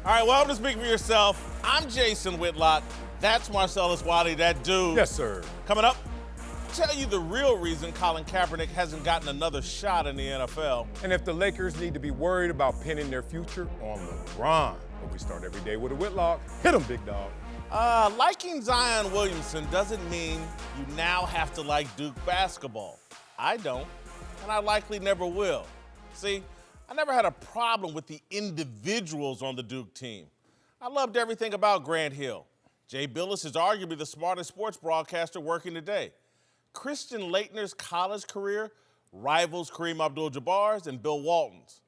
All right, welcome to Speak for Yourself. I'm Jason Whitlock. That's Marcellus Wiley, that dude. Yes, sir. Coming up, I'll tell you the real reason Colin Kaepernick hasn't gotten another shot in the NFL. And if the Lakers need to be worried about pinning their future on LeBron. But we start every day with a Whitlock. Hit him, big dog. Liking Zion Williamson doesn't mean you now have to like Duke basketball. I don't, and I likely never will. See, I never had a problem with the individuals on the Duke team. I loved everything about Grant Hill. Jay Billis is arguably the smartest sports broadcaster working today. Christian Laettner's college career rivals Kareem Abdul-Jabbar's and Bill Walton's.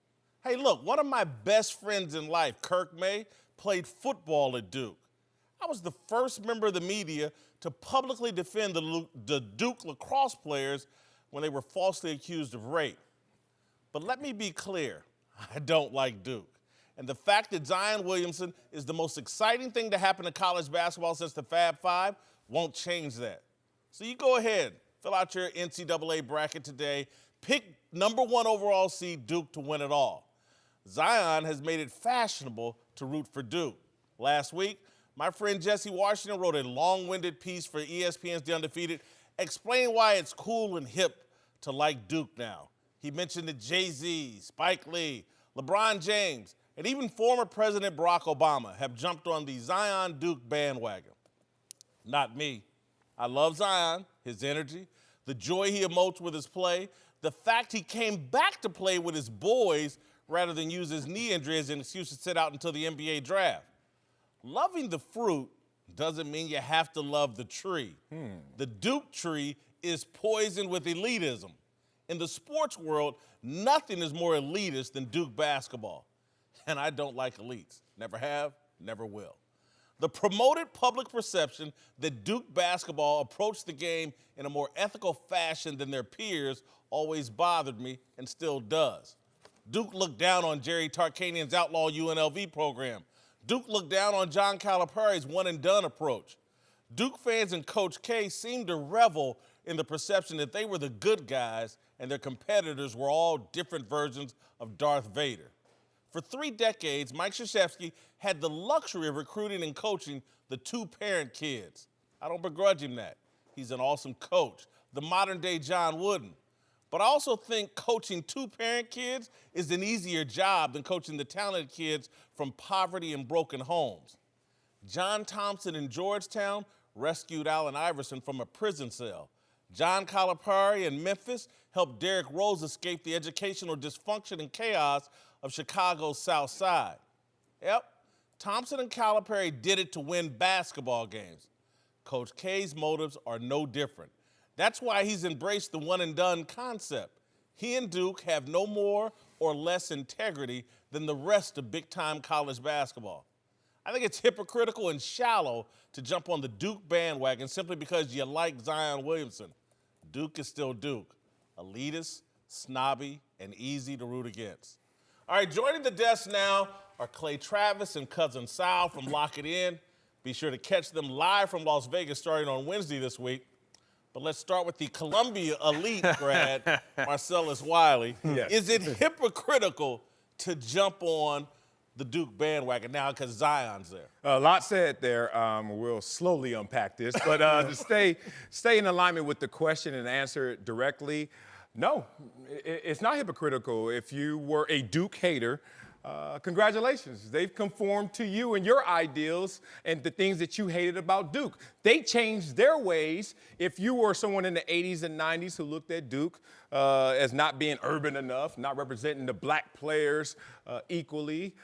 Hey, look, one of my best friends in life, Kirk May, played football at Duke. I was the first member of the media to publicly defend the Duke lacrosse players when they were falsely accused of rape. But let me be clear, I don't like Duke. And the fact that Zion Williamson is the most exciting thing to happen to college basketball since the Fab Five won't change that. So you go ahead, fill out your NCAA bracket today, pick number 1 overall seed Duke to win it all. Zion has made it fashionable to root for Duke. Last week, my friend Jesse Washington wrote a long-winded piece for ESPN's The Undefeated explaining why it's cool and hip to like Duke now. He mentioned that Jay-Z, Spike Lee, LeBron James, and even former President Barack Obama have jumped on the Zion Duke bandwagon. Not me. I love Zion, his energy, the joy he emotes with his play, the fact he came back to play with his boys rather than use his knee injury as an excuse to sit out until the NBA draft. Loving the fruit doesn't mean you have to love the tree. The Duke tree is poisoned with elitism. In the sports world, nothing is more elitist than Duke basketball. And I don't like elites. Never have, never will. The promoted public perception that Duke basketball approached the game in a more ethical fashion than their peers always bothered me and still does. Duke looked down on Jerry Tarkanian's outlaw UNLV program. Duke looked down on John Calipari's one-and-done approach. Duke fans and Coach K seemed to revel in the perception that they were the good guys and their competitors were all different versions of Darth Vader. For 3 decades, Mike Krzyzewski had the luxury of recruiting and coaching the 2-parent kids. I don't begrudge him that. He's an awesome coach, the modern-day John Wooden. But I also think coaching 2-parent kids is an easier job than coaching the talented kids from poverty and broken homes. John Thompson in Georgetown rescued Allen Iverson from a prison cell. John Calipari in Memphis helped Derrick Rose escape the educational dysfunction and chaos of Chicago's South Side. Yep, Thompson and Calipari did it to win basketball games. Coach K's motives are no different. That's why he's embraced the one-and-done concept. He and Duke have no more or less integrity than the rest of big-time college basketball. I think it's hypocritical and shallow to jump on the Duke bandwagon simply because you like Zion Williamson. Duke is still Duke, elitist, snobby, and easy to root against. All right, joining the desk now are Clay Travis and Cousin Sal from Lock It In. Be sure to catch them live from Las Vegas starting on Wednesday this week. But let's start with the Columbia elite grad, Marcellus Wiley. Yes. Is it hypocritical to jump on the Duke bandwagon now because Zion's there? A lot said there. We'll slowly unpack this. But to stay in alignment with the question and answer it directly, no, it's not hypocritical. If you were a Duke hater, congratulations. They've conformed to you and your ideals and the things that you hated about Duke. They changed their ways. If you were someone in the 80s and 90s who looked at Duke as not being urban enough, not representing the black players equally,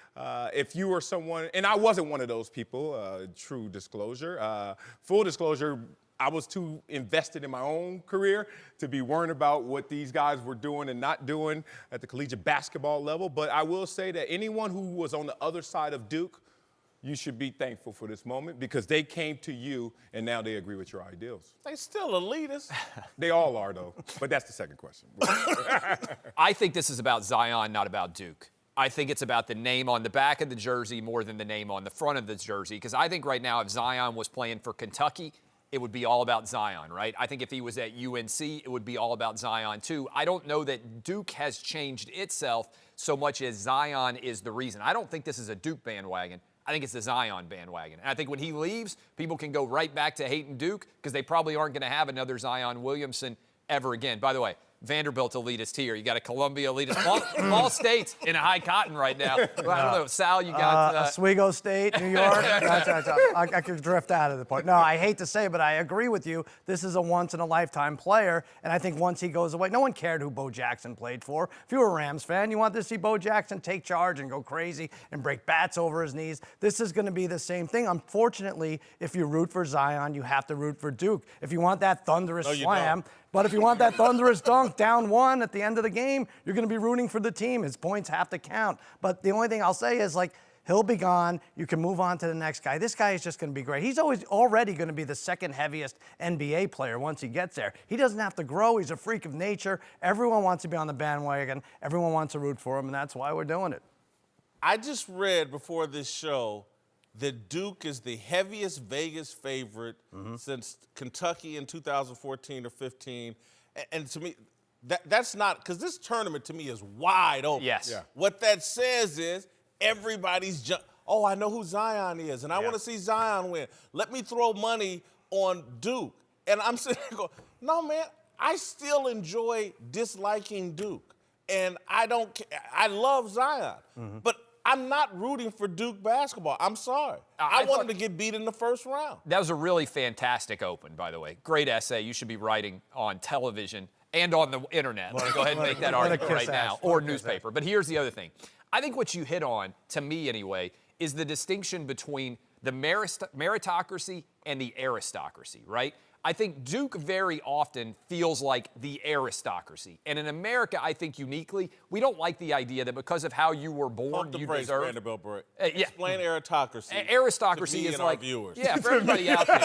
if you were someone, and I wasn't one of those people, true disclosure, full disclosure, I was too invested in my own career to be worrying about what these guys were doing and not doing at the collegiate basketball level. But I will say that anyone who was on the other side of Duke, you should be thankful for this moment because they came to you and now they agree with your ideals. They still elitists. They all are, though. But that's the second question. I think this is about Zion, not about Duke. I think it's about the name on the back of the jersey more than the name on the front of the jersey because I think right now if Zion was playing for Kentucky, it would be all about Zion, right? I think if he was at UNC, it would be all about Zion too. I don't know that Duke has changed itself so much as Zion is the reason. I don't think this is a Duke bandwagon. I think it's the Zion bandwagon. And I think when he leaves, people can go right back to hating Duke because they probably aren't going to have another Zion Williamson ever again. By the way, Vanderbilt elitist here. You got a Columbia elitist. All states in a high cotton right now. Well, I don't know. Sal, you got... Oswego State, New York. I could drift out of the point. No, I hate to say it, but I agree with you. This is a once-in-a-lifetime player, and I think once he goes away, no one cared who Bo Jackson played for. If you were a Rams fan, you want to see Bo Jackson take charge and go crazy and break bats over his knees. This is going to be the same thing. Unfortunately, if you root for Zion, you have to root for Duke. If you want that thunderous slam... But if you want that thunderous dunk down one at the end of the game, you're going to be rooting for the team. His points have to count. But the only thing I'll say is, like, he'll be gone. You can move on to the next guy. This guy is just going to be great. He's already going to be the second heaviest NBA player once he gets there. He doesn't have to grow. He's a freak of nature. Everyone wants to be on the bandwagon. Everyone wants to root for him, and that's why we're doing it. I just read before this show that Duke is the heaviest Vegas favorite since Kentucky in 2014 or 15. And to me, that's not, because this tournament to me is wide open. Yes. Yeah. What that says is everybody's, oh, I know who Zion is, and I want to see Zion win. Let me throw money on Duke. And I'm sitting there going, no, man, I still enjoy disliking Duke. And I love Zion. But I'm not rooting for Duke basketball. I'm sorry. I want him to get beat in the first round. That was a really fantastic open, by the way. Great essay. You should be writing on television and on the internet. Let me go ahead and make that argument right now, or newspaper. But here's the other thing. I think what you hit on, to me anyway, is the distinction between the meritocracy and the aristocracy, right? I think Duke very often feels like the aristocracy. And in America, I think uniquely, we don't like the idea that because of how you were born, you deserve... Vanderbilt break. Explain aristocracy. Aristocracy is like... Viewers. Yeah, for everybody out there.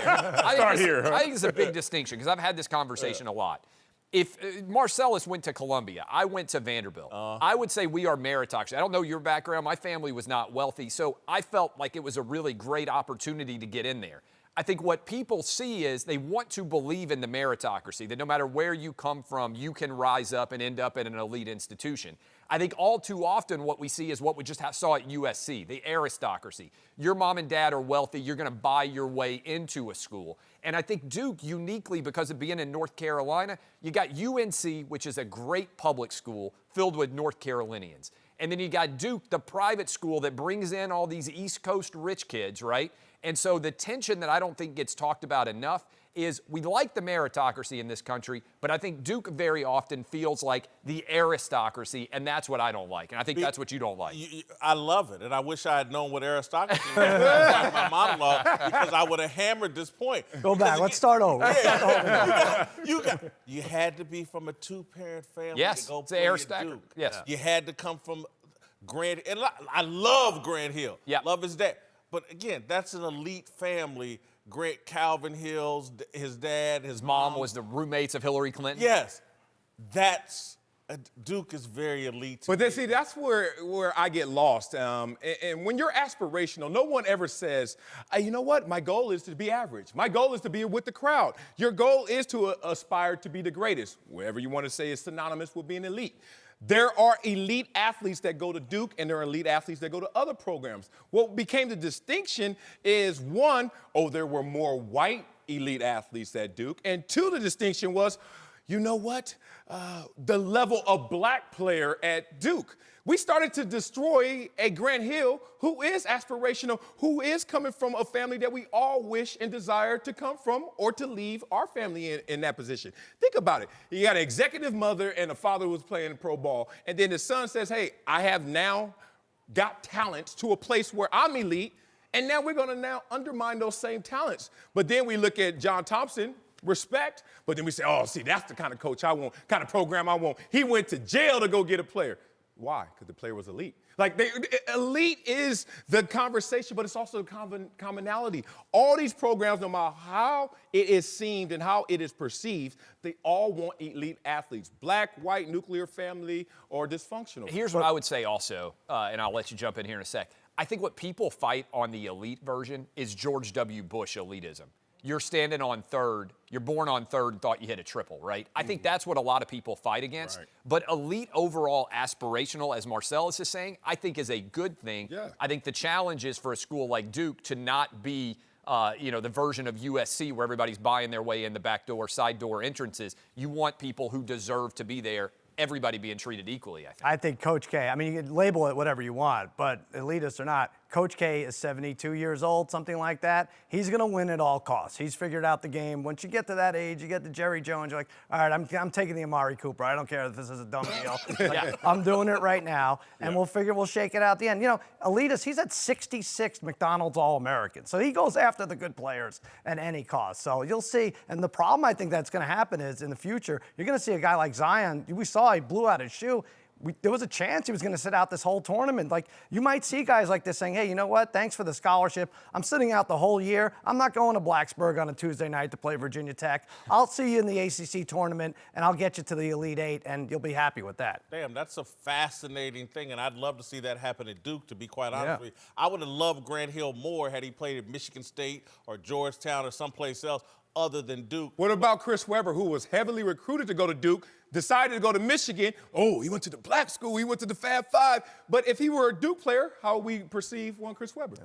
I think it's a big distinction because I've had this conversation a lot. If Marcellus went to Columbia, I went to Vanderbilt, I would say we are meritocracy. I don't know your background. My family was not wealthy, so I felt like it was a really great opportunity to get in there. I think what people see is they want to believe in the meritocracy, that no matter where you come from, you can rise up and end up at an elite institution. I think all too often what we see is what we just saw at USC, the aristocracy. Your mom and dad are wealthy, you're going to buy your way into a school. And I think Duke, uniquely because of being in North Carolina, you got UNC, which is a great public school filled with North Carolinians. And then you got Duke, the private school that brings in all these East Coast rich kids, right? And so the tension that I don't think gets talked about enough is we like the meritocracy in this country, but I think Duke very often feels like the aristocracy, and that's what I don't like. And I think that's what you don't like. I love it, and I wish I had known what aristocracy was in my monologue because I would have hammered this point. Go back. Let's start over. You had to be from a two-parent family yes, to go it's play at Duke. Yes. You had to come from Grant, and I love Grant Hill. Yeah. Love his dad. But again, that's an elite family. Grant Calvin Hill's, his dad, his mom was the roommates of Hillary Clinton. Yes. Duke is very elite. But then, see, that's where I get lost. And when you're aspirational, no one ever says, you know what, my goal is to be average. My goal is to be with the crowd. Your goal is to aspire to be the greatest. Whatever you want to say is synonymous with being elite. There are elite athletes that go to Duke, and there are elite athletes that go to other programs. What became the distinction is, one, there were more white elite athletes at Duke, and two, the distinction was, you know what? The level of black player at Duke. We started to destroy a Grant Hill who is aspirational, who is coming from a family that we all wish and desire to come from or to leave our family in that position. Think about it. You got an executive mother and a father who was playing pro ball, and then the son says, hey, I have now got talents to a place where I'm elite, and now we're going to now undermine those same talents. But then we look at John Thompson, respect, but then we say, oh, see, that's the kind of coach I want, kind of program I want. He went to jail to go get a player. Why? Because the player was elite. Like, elite is the conversation, but it's also the commonality. All these programs, no matter how it is seen and how it is perceived, they all want elite athletes, black, white, nuclear family, or dysfunctional. Here's what I would say also, and I'll let you jump in here in a sec. I think what people fight on the elite version is George W. Bush elitism. you're standing on third, you're born on third and thought you hit a triple, right? I think that's what a lot of people fight against. Right. But elite overall aspirational, as Marcellus is saying, I think is a good thing. Yeah. I think the challenge is for a school like Duke to not be the version of USC where everybody's buying their way in the back door, side door entrances. You want people who deserve to be there, everybody being treated equally, I think. I think Coach K, I mean, you can label it whatever you want, but elitist or not, Coach K is 72 years old, something like that. He's going to win at all costs. He's figured out the game. Once you get to that age, you get to Jerry Jones, you're like, all right, I'm taking the Amari Cooper. I don't care if this is a dumb deal. Like, I'm doing it right now, and we'll shake it out at the end. You know, elitist, he's at 66 McDonald's All-Americans. So he goes after the good players at any cost. So you'll see. And the problem I think that's going to happen is in the future, you're going to see a guy like Zion. We saw he blew out his shoe. There was a chance he was going to sit out this whole tournament. Like, you might see guys like this saying, hey, you know what? Thanks for the scholarship. I'm sitting out the whole year. I'm not going to Blacksburg on a Tuesday night to play Virginia Tech. I'll see you in the ACC tournament, and I'll get you to the Elite Eight, and you'll be happy with that. Damn, that's a fascinating thing, and I'd love to see that happen at Duke, to be quite honest with you. I would have loved Grant Hill more had he played at Michigan State or Georgetown or someplace else other than Duke. What about Chris Webber, who was heavily recruited to go to Duke, decided to go to Michigan? Oh, he went to the black school. He went to the Fab Five. But if he were a Duke player, how would we perceive one Chris Webber?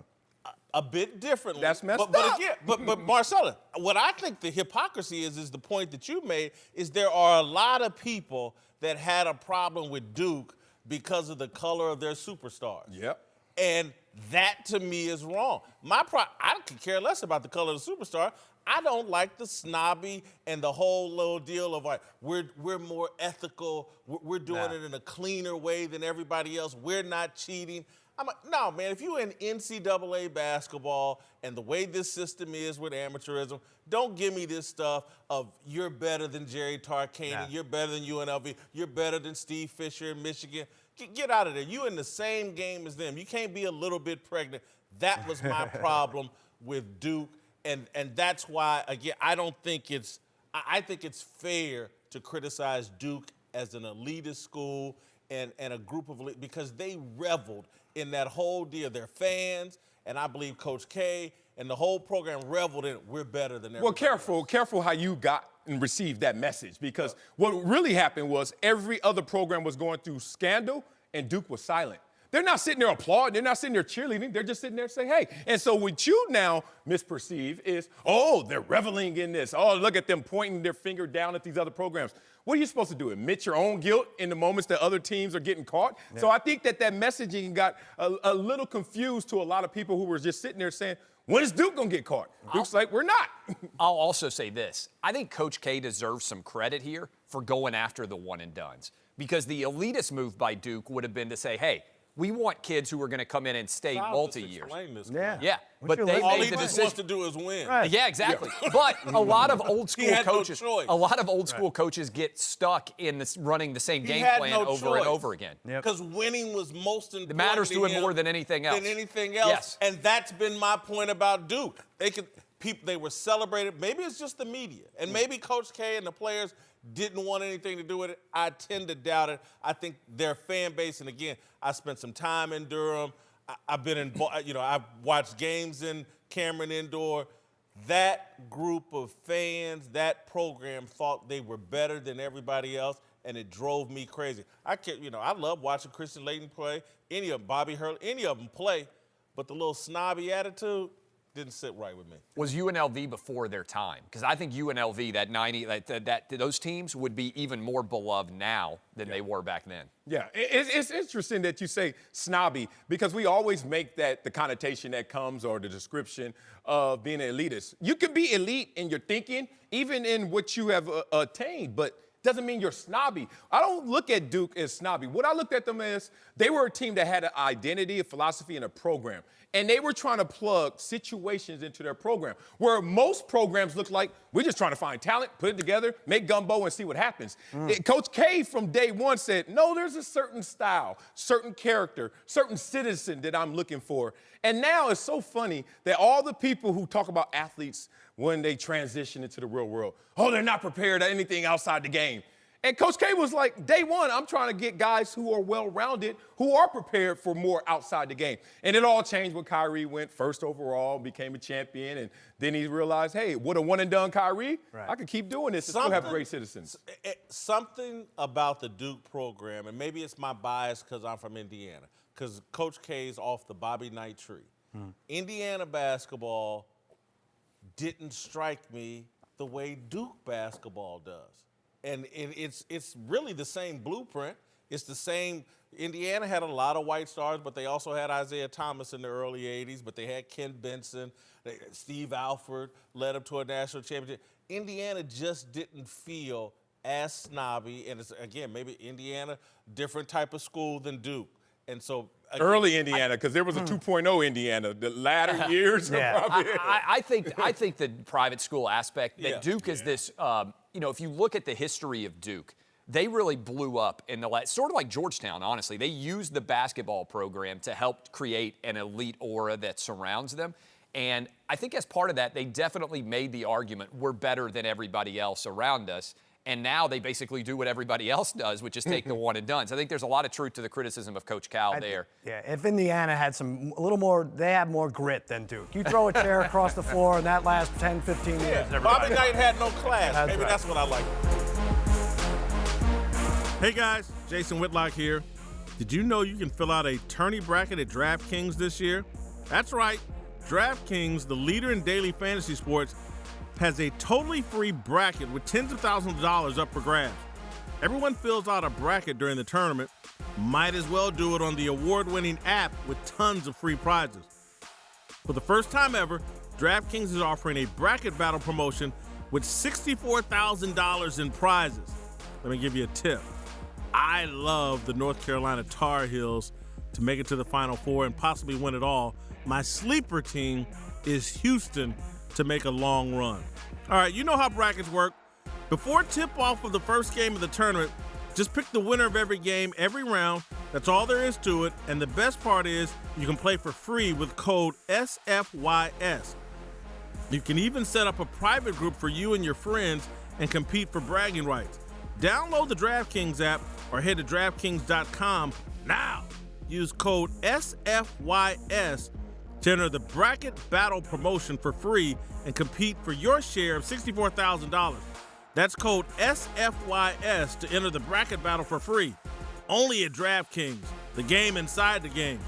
A bit differently. That's messed but up. Again, but Marcella, what I think the hypocrisy is the point that you made, is there are a lot of people that had a problem with Duke because of the color of their superstars. Yep. And that, to me, is wrong. I could care less about the color of the superstar. I don't like the snobby and the whole little deal of like, we're more ethical, we're doing it in a cleaner way than everybody else, we're not cheating. I'm like, no, man, if you're in NCAA basketball and the way this system is with amateurism, don't give me this stuff of you're better than Jerry Tarkanian, you're better than UNLV, you're better than Steve Fisher in Michigan. Get out of there. You in the same game as them. You can't be a little bit pregnant. That was my problem with Duke. And that's why, again, I think it's fair to criticize Duke as an elitist school and a group of elite, because they reveled in that whole deal. Their fans, and I believe Coach K and the whole program reveled in it. We're better than everybody else. Careful how you got and received that message, because what really happened was every other program was going through scandal and Duke was silent. They're not sitting there applauding. They're not sitting there cheerleading. They're just sitting there saying, hey. And so what you now misperceive is, oh, they're reveling in this. Oh, look at them pointing their finger down at these other programs. What are you supposed to do? Admit your own guilt in the moments that other teams are getting caught? Yeah. So I think that messaging got a little confused to a lot of people who were just sitting there saying, when is Duke going to get caught? Duke's like, we're not. I'll also say this. I think Coach K deserves some credit here for going after the one and dones, because the elitist move by Duke would have been to say, hey, we want kids who are going to come in and stay multi-years. Yeah. But they made the decision. Wants to do is win. Right. Yeah, exactly. Yeah. But a lot of old school coaches, school coaches get stuck in this running the same game plan over and over again. Because winning was most important. It matters to him more than anything else. Yes. And that's been my point about Duke. They were celebrated. Maybe it's just the media, and maybe Coach K and the players didn't want anything to do with it. I tend to doubt it. I think their fan base, and again, I spent some time in Durham. I've been I've watched games in Cameron Indoor. That group of fans, that program thought they were better than everybody else, and it drove me crazy. I love watching Christian Laettner play, any of them, Bobby Hurley, any of them play, but the little snobby attitude didn't sit right with me. Was UNLV before their time? Because I think UNLV, those teams would be even more beloved now than they were back then. Yeah, it's interesting that you say snobby, because we always make that the connotation that comes, or the description of being an elitist. You can be elite in your thinking, even in what you have attained, but doesn't mean you're snobby. I don't look at Duke as snobby. What I looked at them as, they were a team that had an identity, a philosophy, and a program. And they were trying to plug situations into their program, where most programs look like, we're just trying to find talent, put it together, make gumbo, and see what happens. Coach K from day one said, no, there's a certain style, certain character, certain citizen that I'm looking for. And now it's so funny that all the people who talk about athletes when they transition into the real world, oh, they're not prepared at anything outside the game. And Coach K was like, day one, I'm trying to get guys who are well-rounded, who are prepared for more outside the game. And it all changed when Kyrie went first overall, became a champion, and then he realized, hey, with a one-and-done Kyrie, I can keep doing this and still have great citizens. Something about the Duke program, and maybe it's my bias because I'm from Indiana, because Coach K's off the Bobby Knight tree. Indiana basketball didn't strike me the way Duke basketball does. And it's really the same blueprint. It's the same. Indiana had a lot of white stars, but they also had Isaiah Thomas in the early 80s, but they had Ken Benson. Steve Alford led them to a national championship. Indiana just didn't feel as snobby. And it's, again, maybe Indiana, different type of school than Duke. And so early Indiana, because there was a 2.0 Indiana. The latter years, probably. I think the private school aspect that Duke is this. If you look at the history of Duke, they really blew up in the last. Sort of like Georgetown, honestly. They used the basketball program to help create an elite aura that surrounds them. And I think as part of that, they definitely made the argument we're better than everybody else around us. And now they basically do what everybody else does, which is take the one and done. So I think there's a lot of truth to the criticism of Coach Cal there. Yeah, if Indiana had a little more, they have more grit than Duke. You throw a chair across the floor and that lasts 10, 15 years. Bobby Knight had no class. Maybe that's what I like. Hey guys, Jason Whitlock here. Did you know you can fill out a tourney bracket at DraftKings this year? That's right. DraftKings, the leader in daily fantasy sports, has a totally free bracket with tens of thousands of dollars up for grabs. Everyone fills out a bracket during the tournament. Might as well do it on the award-winning app with tons of free prizes. For the first time ever, DraftKings is offering a bracket battle promotion with $64,000 in prizes. Let me give you a tip. I love the North Carolina Tar Heels to make it to the Final Four and possibly win it all. My sleeper team is Houston to make a long run. All right, you know how brackets work. Before tip-off of the first game of the tournament, just pick the winner of every game, every round. That's all there is to it. And the best part is you can play for free with code SFYS. You can even set up a private group for you and your friends and compete for bragging rights. Download the DraftKings app or head to DraftKings.com now. Use code SFYS to enter the bracket battle promotion for free and compete for your share of $64,000. That's code SFYS to enter the bracket battle for free. Only at DraftKings, the game inside the game.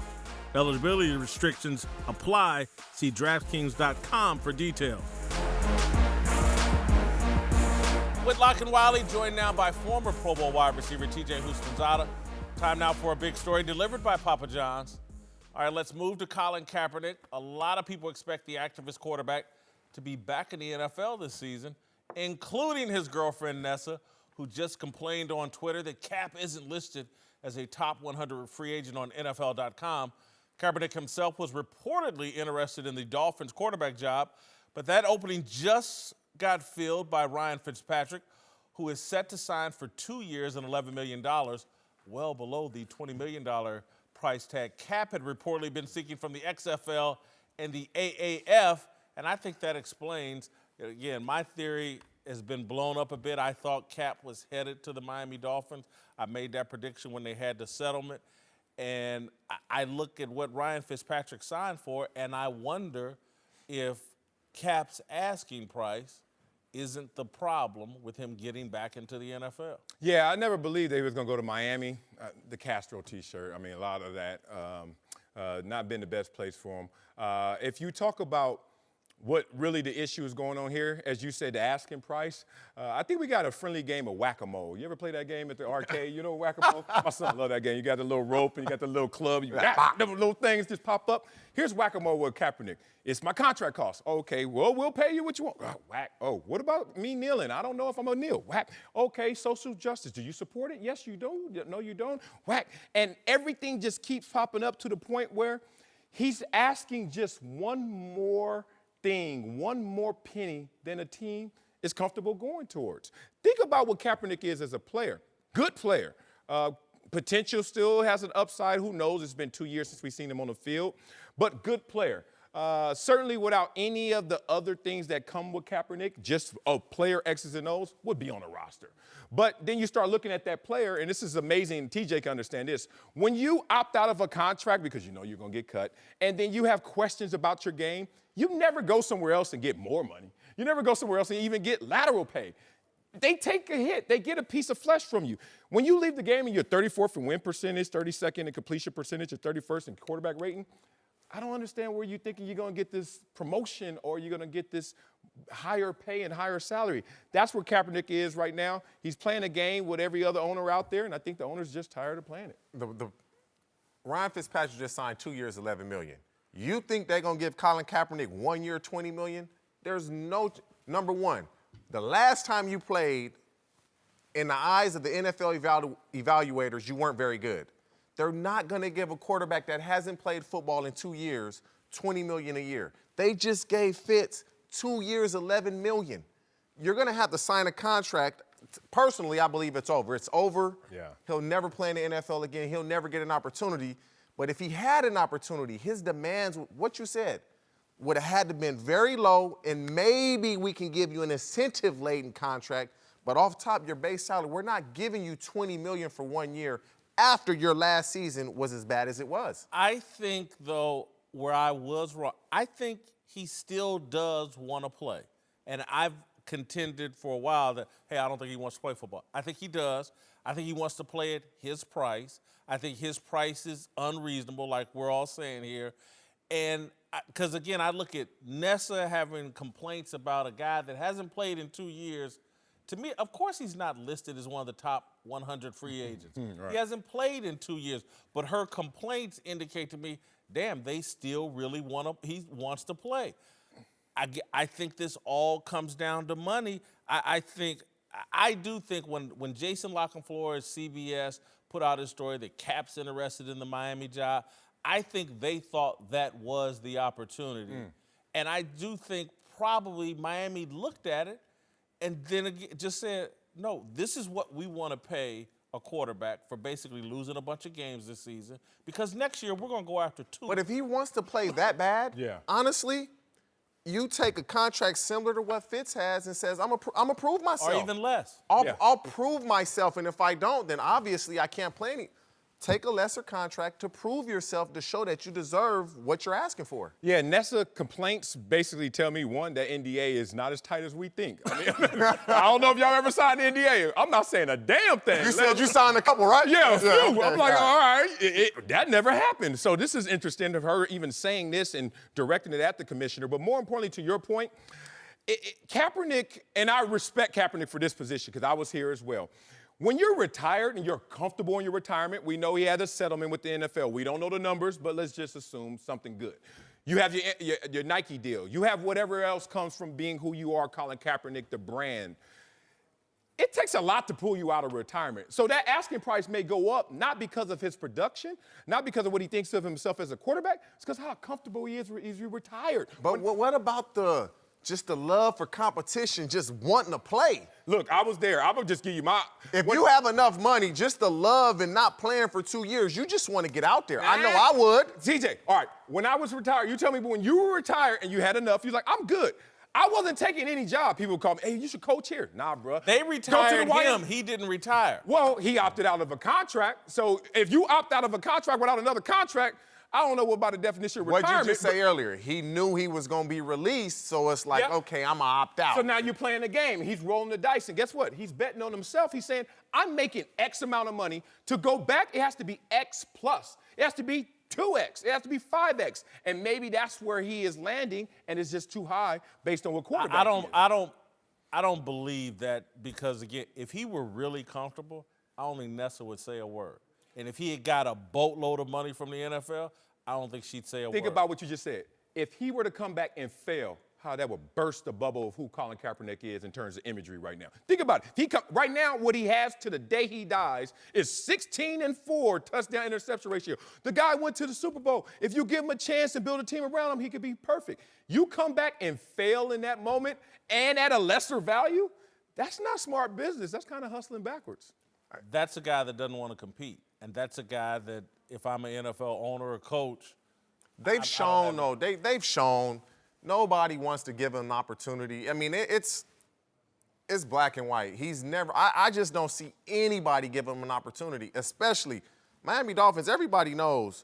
Eligibility restrictions apply. See DraftKings.com for details. Whitlock and Wiley, joined now by former Pro Bowl wide receiver T.J. Houshmandzadeh. Time now for a big story delivered by Papa John's. All right, let's move to Colin Kaepernick. A lot of people expect the activist quarterback to be back in the NFL this season, including his girlfriend Nessa, who just complained on Twitter that Cap isn't listed as a top 100 free agent on NFL.com. Kaepernick himself was reportedly interested in the Dolphins quarterback job, but that opening just got filled by Ryan Fitzpatrick, who is set to sign for 2 years and $11 million, well below the $20 million price tag Cap had reportedly been seeking from the XFL and the AAF, and I think that explains, again, my theory has been blown up a bit. I thought Cap was headed to the Miami Dolphins. I made that prediction when they had the settlement, and I look at what Ryan Fitzpatrick signed for, and I wonder if Cap's asking price isn't the problem with him getting back into the NFL. Yeah, I never believed that he was going to go to Miami. The Castro T-shirt, I mean, a lot of that, not been the best place for him. If you talk about what really the issue is going on here, as you said, the asking price, I think we got a friendly game of whack-a-mole. You ever play that game at the arcade? You know whack-a-mole? My son loved that game. You got the little rope and you got the little club. You got them little things just pop up. Here's whack-a-mole with Kaepernick. It's my contract cost. Okay, well, we'll pay you what you want. Whack. Oh, what about me kneeling? I don't know if I'm going to kneel. Whack. Okay, social justice. Do you support it? Yes, you do. No, you don't. Whack. And everything just keeps popping up to the point where he's asking just one more thing, one more penny than a team is comfortable going towards. Think about what Kaepernick is as a player. Good player. Potential still has an upside. Who knows? It's been 2 years since we've seen him on the field. But good player. certainly without any of the other things that come with Kaepernick, just a player X's and O's would be on the roster. But then you start looking at that player, and this is amazing, TJ can understand this. When you opt out of a contract because you know you're going to get cut, and then you have questions about your game, you never go somewhere else and get more money. You never go somewhere else and even get lateral pay. They take a hit. They get a piece of flesh from you. When you leave the game and you're 34th in win percentage, 32nd in completion percentage, or 31st in quarterback rating, I don't understand where you're thinking you're going to get this promotion or you're going to get this higher pay and higher salary. That's where Kaepernick is right now. He's playing a game with every other owner out there, and I think the owner's just tired of playing it. Ryan Fitzpatrick just signed 2 years, $11 million. You think they're going to give Colin Kaepernick 1 year, $20 million? There's no – number one, the last time you played, in the eyes of the NFL evaluators, you weren't very good. They're not going to give a quarterback that hasn't played football in 2 years $20 million a year. They just gave Fitz 2 years, $11 million. You're going to have to sign a contract. Personally, I believe it's over. It's over. Yeah. He'll never play in the NFL again. He'll never get an opportunity. But if he had an opportunity, his demands, what you said, would have had to been very low, and maybe we can give you an incentive-laden contract. But off top, your base salary, we're not giving you $20 million for 1 year after your last season was as bad as it was. I think, though, where I was wrong, I think he still does want to play. And I've contended for a while that, hey, I don't think he wants to play football. I think he does. I think he wants to play at his price. I think his price is unreasonable, like we're all saying here. And because, again, I look at Nessa having complaints about a guy that hasn't played in 2 years. To me, of course he's not listed as one of the top 100 free agents. Right. He hasn't played in 2 years. But her complaints indicate to me, damn, they still really he wants to play. I think this all comes down to money. I do think when Jason Lockenfleur, CBS, put out his story that Cap's interested in the Miami job, I think they thought that was the opportunity. And I do think probably Miami looked at it and then again just said, no, this is what we want to pay a quarterback for basically losing a bunch of games this season, because next year we're going to go after 2. But if he wants to play that bad, honestly, you take a contract similar to what Fitz has and says, I'm gonna prove myself. Or even less. I'll prove myself, and if I don't, then obviously I can't play any. Take a lesser contract to prove yourself, to show that you deserve what you're asking for. Yeah, Nessa complaints basically tell me, one, that NDA is not as tight as we think. I mean, I don't know if y'all ever signed the NDA. I'm not saying a damn thing. You said you signed a couple, right? Yeah, a few. Okay, I'm like, all right, that never happened. So this is interesting of her even saying this and directing it at the commissioner. But more importantly, to your point, Kaepernick, and I respect Kaepernick for this position because I was here as well. When you're retired and you're comfortable in your retirement, we know he had a settlement with the NFL. We don't know the numbers, but let's just assume something good. You have your Nike deal. You have whatever else comes from being who you are, Colin Kaepernick, the brand. It takes a lot to pull you out of retirement. So that asking price may go up, not because of his production, not because of what he thinks of himself as a quarterback. It's because how comfortable he is retired. But what about just the love for competition, just wanting to play? Look, I was there. I would just give you my... If you have enough money, just the love and not playing for 2 years, you just want to get out there. I know I would. TJ, all right, when I was retired, you tell me when you were retired and you had enough, you're like, I'm good. I wasn't taking any job. People would call me, hey, you should coach here. Nah, bro. They retired him. He didn't retire. Well, he opted out of a contract. So if you opt out of a contract without another contract, I don't know what about the definition of retirement. What did you just say earlier? He knew he was going to be released, so it's like, okay, I'm going to opt out. So now you're playing the game. He's rolling the dice, and guess what? He's betting on himself. He's saying, I'm making X amount of money. To go back, it has to be X plus. It has to be 2X. It has to be 5X. And maybe that's where he is landing, and it's just too high based on what quarterback he is. I don't believe that because, again, if he were really comfortable, I don't think Nessa would say a word. And if he had got a boatload of money from the NFL, I don't think she'd say a word. Think about what you just said. If he were to come back and fail, how that would burst the bubble of who Colin Kaepernick is in terms of imagery right now. Think about it. Right now, what he has to the day he dies is 16-4 touchdown interception ratio. The guy went to the Super Bowl. If you give him a chance and build a team around him, he could be perfect. You come back and fail in that moment and at a lesser value, that's not smart business. That's kind of hustling backwards. That's a guy that doesn't want to compete. And that's a guy that, if I'm an NFL owner or coach, They've shown nobody wants to give him an opportunity. I mean, it's black and white. I just don't see anybody give him an opportunity, especially Miami Dolphins. Everybody knows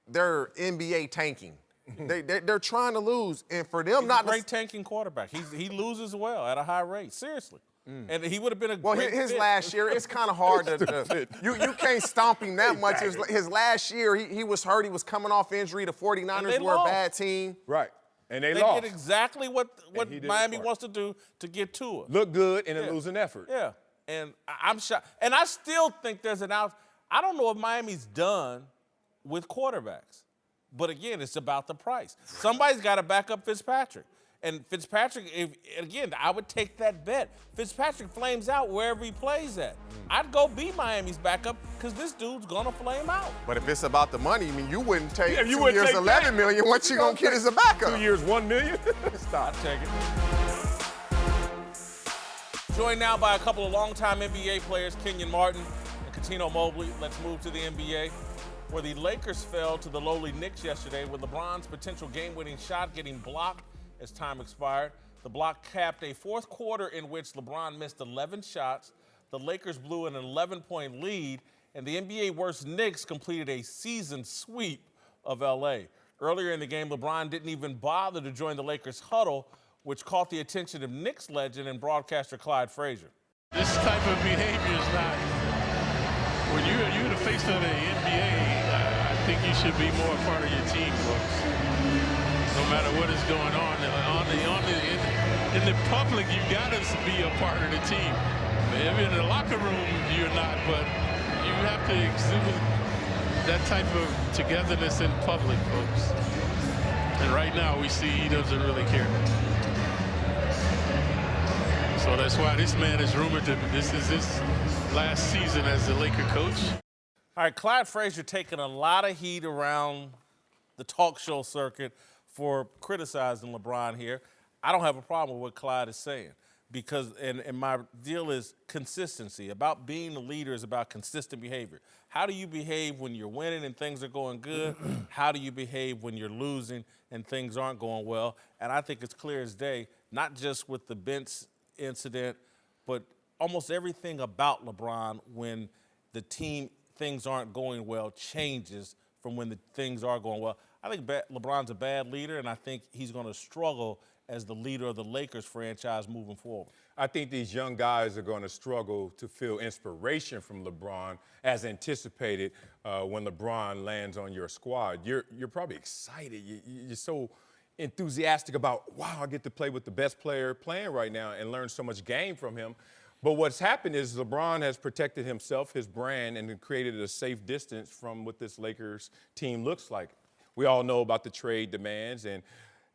they're NBA tanking. They're trying to lose, and for them He's a great tanking quarterback. He loses well at a high rate. Seriously. And he would have been a great his fit. last year, it's kind of hard to you can't stomp him that much. His last year, he was hurt. He was coming off injury. The 49ers were a bad team. Right. And they They lost. did exactly what Miami wants to do to get to it. Look good in a losing effort. Yeah. And I'm shocked. And I still think there's an out. I don't know if Miami's done with quarterbacks. But again, it's about the price. Somebody's got to back up Fitzpatrick. And Fitzpatrick, again, I would take that bet. Fitzpatrick flames out wherever he plays at. I'd go be Miami's backup because this dude's going to flame out. But if it's about the money, I mean, you wouldn't take 2 wouldn't years, take $11 million. What you going to get as a backup? 2 years, $1 million? Stop. I'd take it. Joined now by a couple of longtime NBA players, Kenyon Martin and Cuttino Mobley. Let's move to the NBA, where the Lakers fell to the lowly Knicks yesterday with LeBron's potential game-winning shot getting blocked as time expired. The block capped a fourth quarter in which LeBron missed 11 shots. The Lakers blew an 11-point lead, and the NBA worst Knicks completed a season sweep of L.A. Earlier in the game, LeBron didn't even bother to join the Lakers huddle, which caught the attention of Knicks legend and broadcaster Clyde Frazier. This type of behavior is not. When you're the face of the NBA, I think you should be more a part of your team, folks. No matter what is going on in the public, you got to be a part of the team. Maybe in the locker room, you're not, but you have to exhibit that type of togetherness in public, folks. And right now, we see he doesn't really care. So that's why this man is rumored to. This is his last season as the Laker coach. All right, Clyde Frazier taking a lot of heat around the talk show circuit for criticizing LeBron here. I don't have a problem with what Clyde is saying because, and my deal is consistency. About being a leader is about consistent behavior. How do you behave when you're winning and things are going good? How do you behave when you're losing and things aren't going well? And I think it's clear as day, not just with the bench incident, but almost everything about LeBron when the team, things aren't going well, changes from when the things are going well. I think LeBron's a bad leader, and I think he's going to struggle as the leader of the Lakers franchise moving forward. I think these young guys are going to struggle to feel inspiration from LeBron as anticipated when LeBron lands on your squad. You're probably excited. You're so enthusiastic about, wow, I get to play with the best player playing right now and learn so much game from him. But what's happened is LeBron has protected himself, his brand, and created a safe distance from what this Lakers team looks like. We all know about the trade demands, and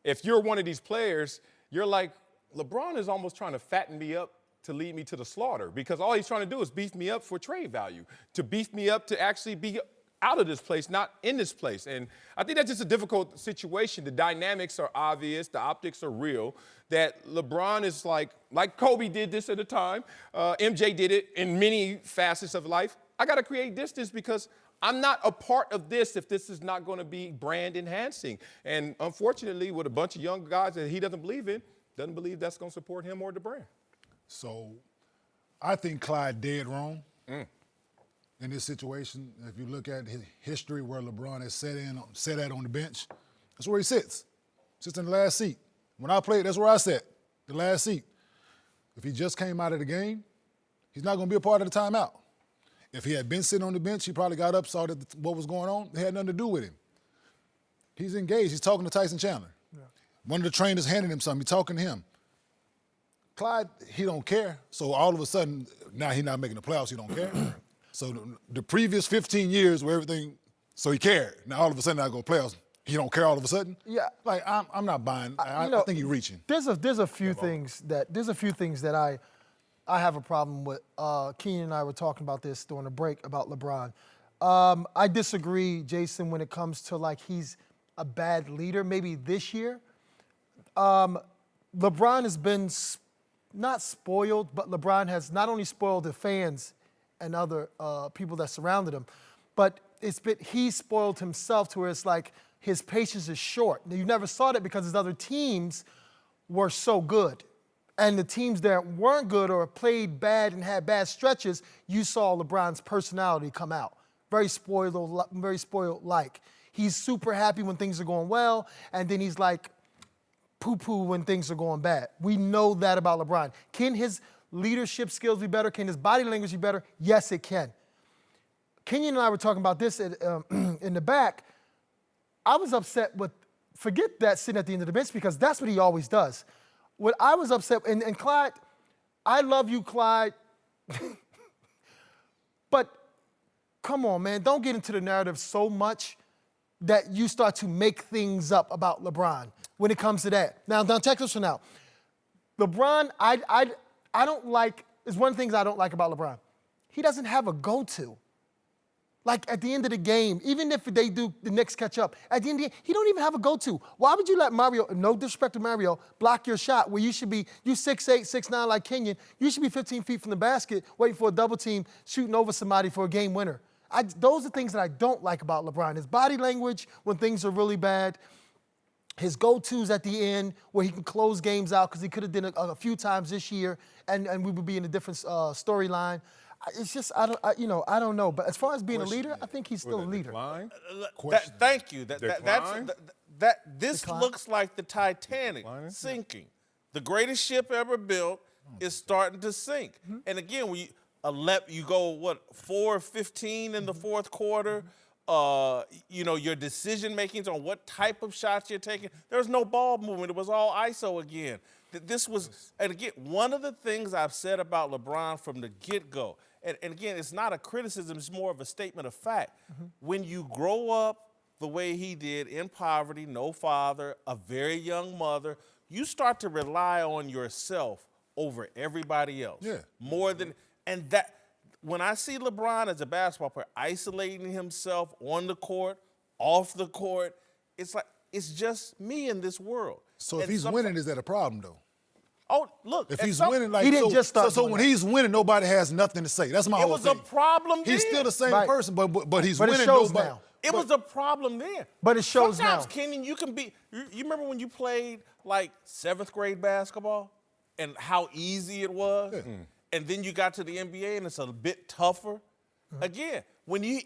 if you're one of these players, you're like, LeBron is almost trying to fatten me up to lead me to the slaughter because all he's trying to do is beef me up for trade value, to beef me up to actually be out of this place, not in this place. And I think that's just a difficult situation. The dynamics are obvious. The optics are real. That LeBron is like Kobe did this at a time. MJ did it in many facets of life. I got to create distance because I'm not a part of this if this is not going to be brand enhancing. And unfortunately, with a bunch of young guys that he doesn't believe in, doesn't believe that's going to support him or the brand. So I think Clyde dead wrong in this situation. If you look at his history where LeBron has sat at on the bench, that's where he sits. Sits in the last seat. When I played, that's where I sat, the last seat. If he just came out of the game, he's not going to be a part of the timeout. If he had been sitting on the bench, he probably got up, saw what was going on. It had nothing to do with him. He's engaged. He's talking to Tyson Chandler. Yeah. One of the trainers handed him something. He's talking to him. Clyde, he don't care. So all of a sudden, now he's not making the playoffs, he don't care. So the previous 15 years where everything, so he cared. Now all of a sudden I go playoffs, he don't care all of a sudden? Yeah. Like, I'm not buying. I think he's reaching. There's a few things that I have a problem with. Keenan and I were talking about this during the break about LeBron. I disagree, Jason, when it comes to like he's a bad leader. Maybe this year. LeBron has been not spoiled, but LeBron has not only spoiled the fans and other people that surrounded him, but he spoiled himself to where it's like his patience is short. Now, you never saw that because his other teams were so good. And the teams that weren't good or played bad and had bad stretches, you saw LeBron's personality come out. Very spoiled-like. He's super happy when things are going well, and then he's like poo-poo when things are going bad. We know that about LeBron. Can his leadership skills be better? Can his body language be better? Yes, it can. Kenyon and I were talking about this in the back. I was upset with, forget that sitting at the end of the bench, because that's what he always does. What I was upset, and Clyde, I love you, Clyde, but come on, man, don't get into the narrative so much that you start to make things up about LeBron when it comes to that. Now check this one out. LeBron, I don't like, is one of the things I don't like about LeBron. He doesn't have a go-to. Like at the end of the game, even if the Knicks catch up, at the end of the game, he don't even have a go-to. Why would you let Mario, no disrespect to Mario, block your shot where you should be, you 6'8", 6'9" like Kenyon, you should be 15 feet from the basket waiting for a double team, shooting over somebody for a game winner. Those are things that I don't like about LeBron. His body language when things are really bad, his go-tos at the end where he can close games out, because he could have done it a few times this year and we would be in a different storyline. It's just, I don't know. But as far as being a leader, I think he's still a leader. Thank you. This looks like the Titanic sinking. The greatest ship ever built is starting to sink. And again, when you go, 4-15 in the fourth quarter, your decision makings on what type of shots you're taking. There was no ball movement. It was all ISO again. This was, and again, one of the things I've said about LeBron from the get-go, and again, it's not a criticism, it's more of a statement of fact. When you grow up the way he did, in poverty, no father, a very young mother, you start to rely on yourself over everybody else. Yeah. More than, and that, when I see LeBron as a basketball player isolating himself on the court, off the court, it's like, it's just me in this world. So if he's winning, is that a problem, though? Oh, look. If he's winning, like, he didn't just start so when he's winning, nobody has nothing to say. That's my whole thing. It was a problem then. He's still the same person, but he's but winning. It shows now. It was a problem then. But it shows Sometimes, now. Kenyon, you can be, you remember when you played like 7th grade basketball and how easy it was? Yeah. And then you got to the NBA and it's a bit tougher. Again, when he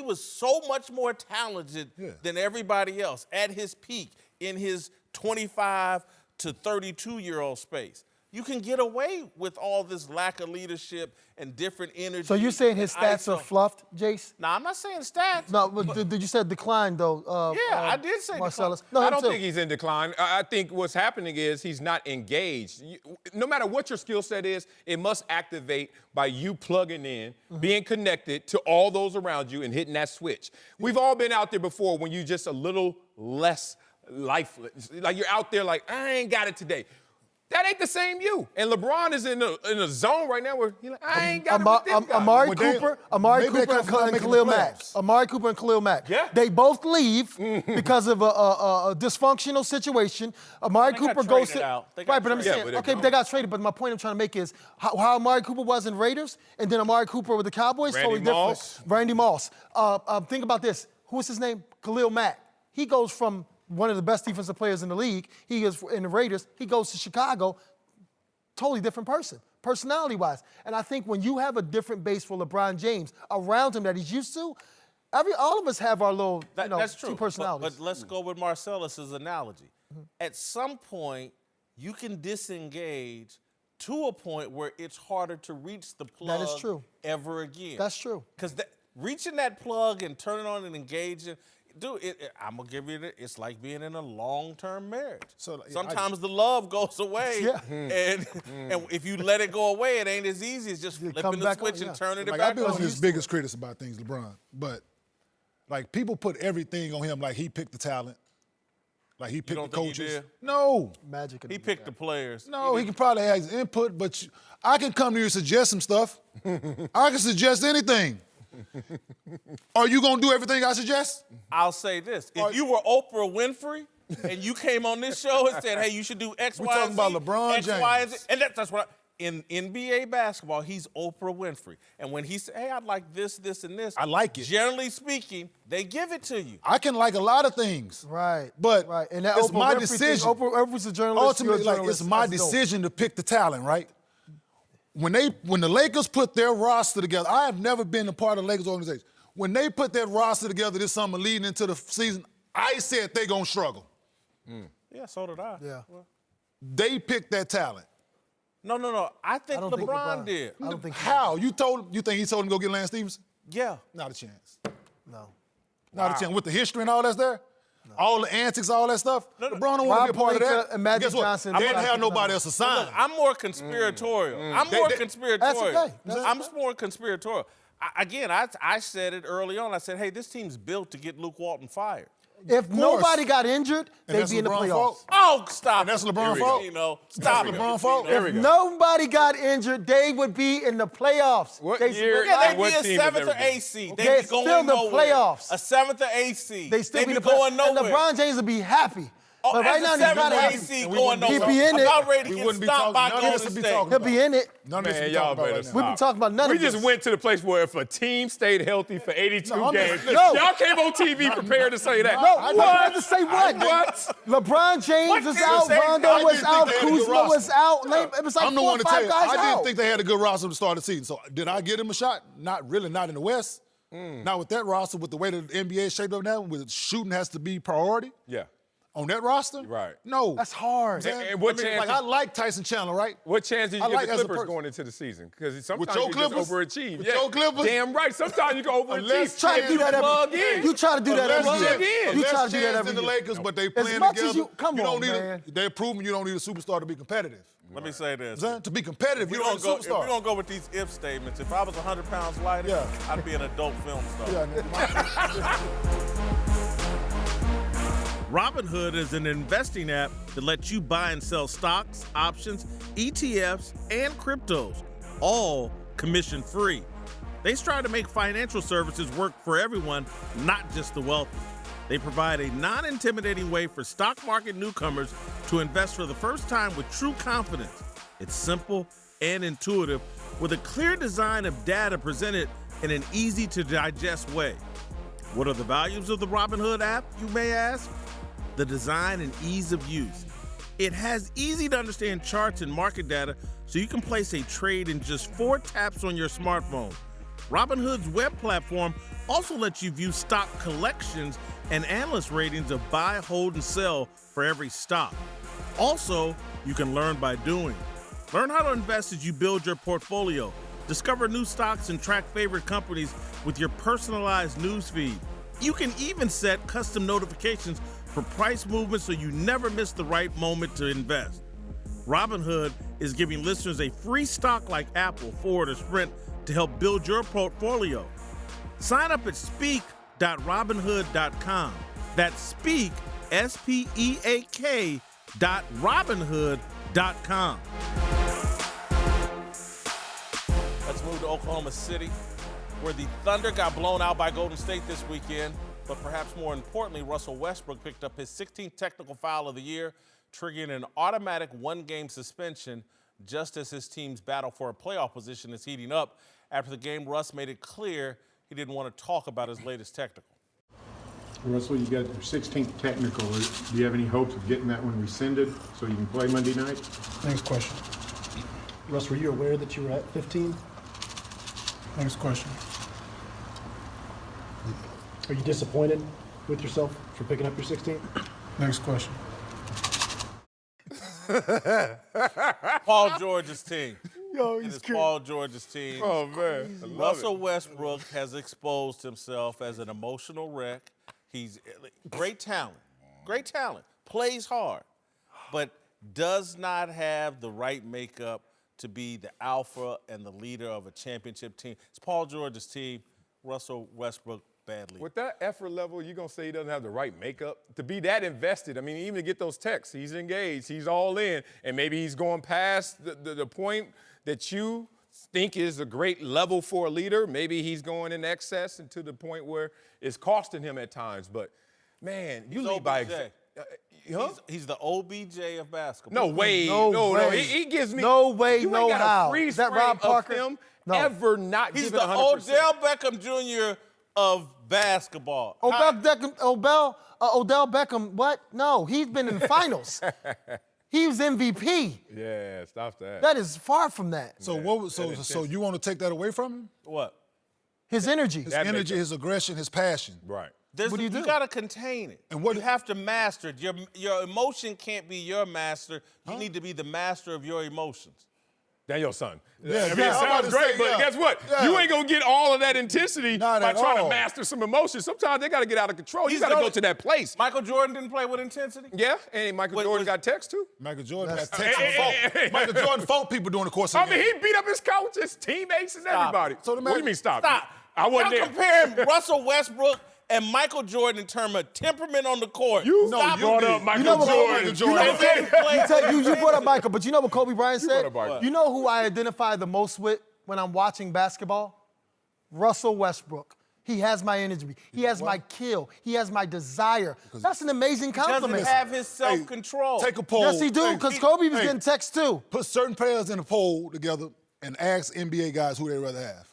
was so much more talented than everybody else at his peak in his 25 to 32-year-old space, you can get away with all this lack of leadership and different energy. So you're saying his stats are fluffed, Jace? No, I'm not saying stats. No, but did you say decline, though? I did say Marcellus. decline. No, I don't think he's in decline. I think what's happening is he's not engaged. No matter what your skill set is, it must activate by you plugging in, being connected to all those around you and hitting that switch. We've all been out there before when you're just a little less lifeless. Like you're out there like, I ain't got it today. That ain't the same you. And LeBron is in a zone right now where he's like, I ain't got it with this guy. Amari Cooper and Khalil Mack. Amari Cooper and Khalil Mack. Yeah. They both leave because of a dysfunctional situation. Amari Cooper goes to right, but I'm saying, okay, but they got traded. But my point I'm trying to make is how Amari Cooper was in Raiders, and then Amari Cooper with the Cowboys, totally different. Randy Moss. Think about this. Who is his name? Khalil Mack. He goes from one of the best defensive players in the league. He is in the Raiders. He goes to Chicago, totally different person, personality-wise. And I think when you have a different base for LeBron James around him that he's used to, all of us have our little, that's true. two personalities. But let's go with Marcellus's analogy. At some point, you can disengage to a point where it's harder to reach the plug that is true. Ever again. That's true. Because reaching that plug and turning on and engaging, dude, I'm going to give you it's like being in a long-term marriage. So sometimes the love goes away, and if you let it go away, it ain't as easy as just flipping the switch and turning it back on. I've been one of his biggest critics about things, LeBron. But, like, people put everything on him like he picked the talent, like he picked the coaches. No. Magic. He picked the players. No, he could probably have his input, but I can come to you and suggest some stuff. I can suggest anything. Are you going to do everything I suggest? I'll say this. If you were Oprah Winfrey and you came on this show and said, hey, you should do X, Y, and Z. We're talking about LeBron James. Y, and Z, and that's what in NBA basketball, he's Oprah Winfrey. And when he says, hey, I'd like this, this, and this, I like it. Generally speaking, they give it to you. I can like a lot of things. Right. But and that it's Oprah my Winfrey decision. Thing, Oprah's a journalist. Ultimately, you're a like, it's journalist. my That's dope. decision to pick the talent, right? When the Lakers put their roster together, I have never been a part of the Lakers organization. When they put that roster together this summer leading into the season, I said they gonna struggle. Yeah, so did I. Yeah. They picked that talent. No. I think I don't think LeBron did. I don't think How? You think he told him to go get Lance Stevenson? Yeah. Not a chance. No. Not a chance. With the history and all that's there? No. All the antics, all that stuff? LeBron don't want to be a part of that. And Magic Guess what? Johnson. They didn't have nobody else to sign. Look, I'm more conspiratorial. I'm more conspiratorial. That's okay. I'm more conspiratorial. I said it early on. I said, hey, this team's built to get Luke Walton fired. If nobody got injured, And they'd that's be in the LeBron's playoffs. fault? Oh, stop. And that's LeBron's fault? Stop That's it. LeBron's fault? If nobody got injured, they would be in the playoffs. What They- year? Yeah, they'd What be a team has 7th ever or been? 8th seed. They're They'd be still going in the nowhere. playoffs. A 7th or 8th seed. They still They'd be be in the going playoffs. And nowhere. LeBron James would be happy. But right now, he's not happy. happy. Going nowhere. He'd be in it. About ready to We get wouldn't be stopped by talking- none of Golden this would be State. talking He'll be in it. None of this Man, we y'all talking about better right stop. We've been talking about none We of this. just went to the place where if a team stayed healthy for 82 No, I'm games, just- No. y'all came on TV prepared to say that. No, I what? To say what? What? LeBron James What was did you out, say? Rondo I was didn't think out, they had a good Kuzma was roster. out. It was like I'm the 4 one or to tell 5 you, guys I out. didn't think they had a good roster to start the season. So did I give them a shot? Not really, not in the West. Not with that roster, with the way the NBA is shaped up now, with shooting has to be priority. Yeah. On that roster? Right. No. That's hard. And what chance? Like, I like Tyson Chandler, right? What chance did you I give like the as a Clippers person. going into the season? Because sometimes your you just Clippers? overachieve. With Yeah. your Clippers? Damn right. Sometimes you can overachieve. Unless Try to do that Plug every in. You try to do that every Plug year. in. You try Less to do that chance every than the year. Lakers, but they As playing much as together. you- come don't on, need man. they're proving you don't need a superstar to be competitive. Let me say this. To be competitive, If you we don't need a don't go, if superstar. we don't go with these if statements, if I was 100 pounds lighter, Yeah. I'd be an adult film star. Yeah, Robinhood is an investing app that lets you buy and sell stocks, options, ETFs, and cryptos, all commission-free. They strive to make financial services work for everyone, not just the wealthy. They provide a non-intimidating way for stock market newcomers to invest for the first time with true confidence. It's simple and intuitive, with a clear design of data presented in an easy-to-digest way. What are the values of the Robinhood app, you may ask? The design and ease of use. It has easy-to-understand charts and market data so you can place a trade in just 4 taps on your smartphone. Robinhood's web platform also lets you view stock collections and analyst ratings of buy, hold, and sell for every stock. Also, you can learn by doing. Learn how to invest as you build your portfolio. Discover new stocks and track favorite companies with your personalized newsfeed. You can even set custom notifications for price movements so you never miss the right moment to invest. Robinhood is giving listeners a free stock like Apple, Ford, or Sprint to help build your portfolio. Sign up at speak.robinhood.com. That's speak, SPEAK.robinhood.com. Let's move to Oklahoma City, where the Thunder got blown out by Golden State this weekend. But perhaps more importantly, Russell Westbrook picked up his 16th technical foul of the year, triggering an automatic 1-game suspension just as his team's battle for a playoff position is heating up. After the game, Russ made it clear he didn't want to talk about his latest technical. Russell, you got your 16th technical. Do you have any hopes of getting that one rescinded so you can play Monday night? Next question. Russ, were you aware that you were at 15? Next question. Are you disappointed with yourself for picking up your 16th? Next question. Paul George's team. Yo, It he's is cute. Paul George's team. Oh, man. I love Russell Westbrook has exposed himself as an emotional wreck. He's great talent, plays hard, but does not have the right makeup to be the alpha and the leader of a championship team. It's Paul George's team. Russell Westbrook, badly. With that effort level, you're going to say he doesn't have the right makeup? To be that invested, I mean, even to get those texts, he's engaged, he's all in, and maybe he's going past the point that you think is a great level for a leader. Maybe he's going in excess and to the point where it's costing him at times. But, man, you lead by example. He's the OBJ of basketball. No way. No way. He gives me. No way, you no ain't got how. A freeze Is that frame Rob Parker? Of him No. ever not He's giving the 100%. Odell Beckham Jr. of basketball. Odell Beckham, what? No, he's been in the finals. He was MVP. Yeah, stop that. That is far from that. So so you want to take that away from him? What? His energy. His energy, his aggression, his passion. Right. What do you do? You got to contain it. And what you have to master it. Your emotion can't be your master. You need to be the master of your emotions. That's your son. Yeah, I mean, yeah, it I'm about sounds to great, say, but yeah. guess what? Yeah. You ain't gonna get all of that intensity Not by at trying to all. master some emotions. Sometimes they gotta get out of control. You gotta go to that place. Michael Jordan didn't play with intensity? Yeah, and Michael Jordan got text too. Michael Jordan got text and fought. Michael Jordan fought people during the course of I the mean, game. he beat up his coach, his teammates, and everybody. So the What do you man- mean stop? Stop. I wasn't Y'all there. comparing Russell Westbrook and Michael Jordan in terms of temperament on the court. You Stop brought it. up Michael You know what Jordan. You brought up Michael, but you know what Kobe Bryant said? brought up Michael. You know who I identify the most with when I'm watching basketball? Russell Westbrook. He has my energy. He has my kill. He has my desire. That's an amazing compliment. Doesn't have his self-control. Take a poll. Yes, he do, because Kobe was getting texts too. Put certain players in a poll together and ask NBA guys who they'd rather have.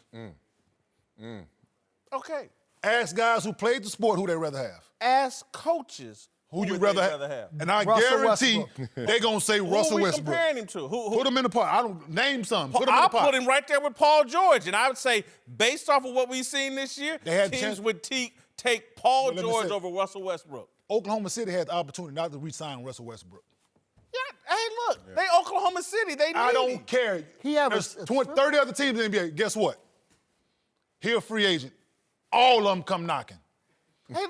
Okay. Ask guys who played the sport who they'd rather have. Ask coaches Who would you they rather rather have. have. And I Russell guarantee Westbrook. they're going to say Who Russell are we Westbrook. comparing him to? Put him in the pot. I don't name some. Put him in I'll the pot. put him right there with Paul George. And I would say, based off of what we've seen this year, They had teams chance- would take Paul But let me George say- over Russell Westbrook. Oklahoma City had the opportunity not to re-sign Russell Westbrook. Yeah, hey, look, they Oklahoma City. They need I him. don't care. He have There's a- 20, 30 other teams in the NBA. Guess what? He a free agent. All of them come knocking. Hey,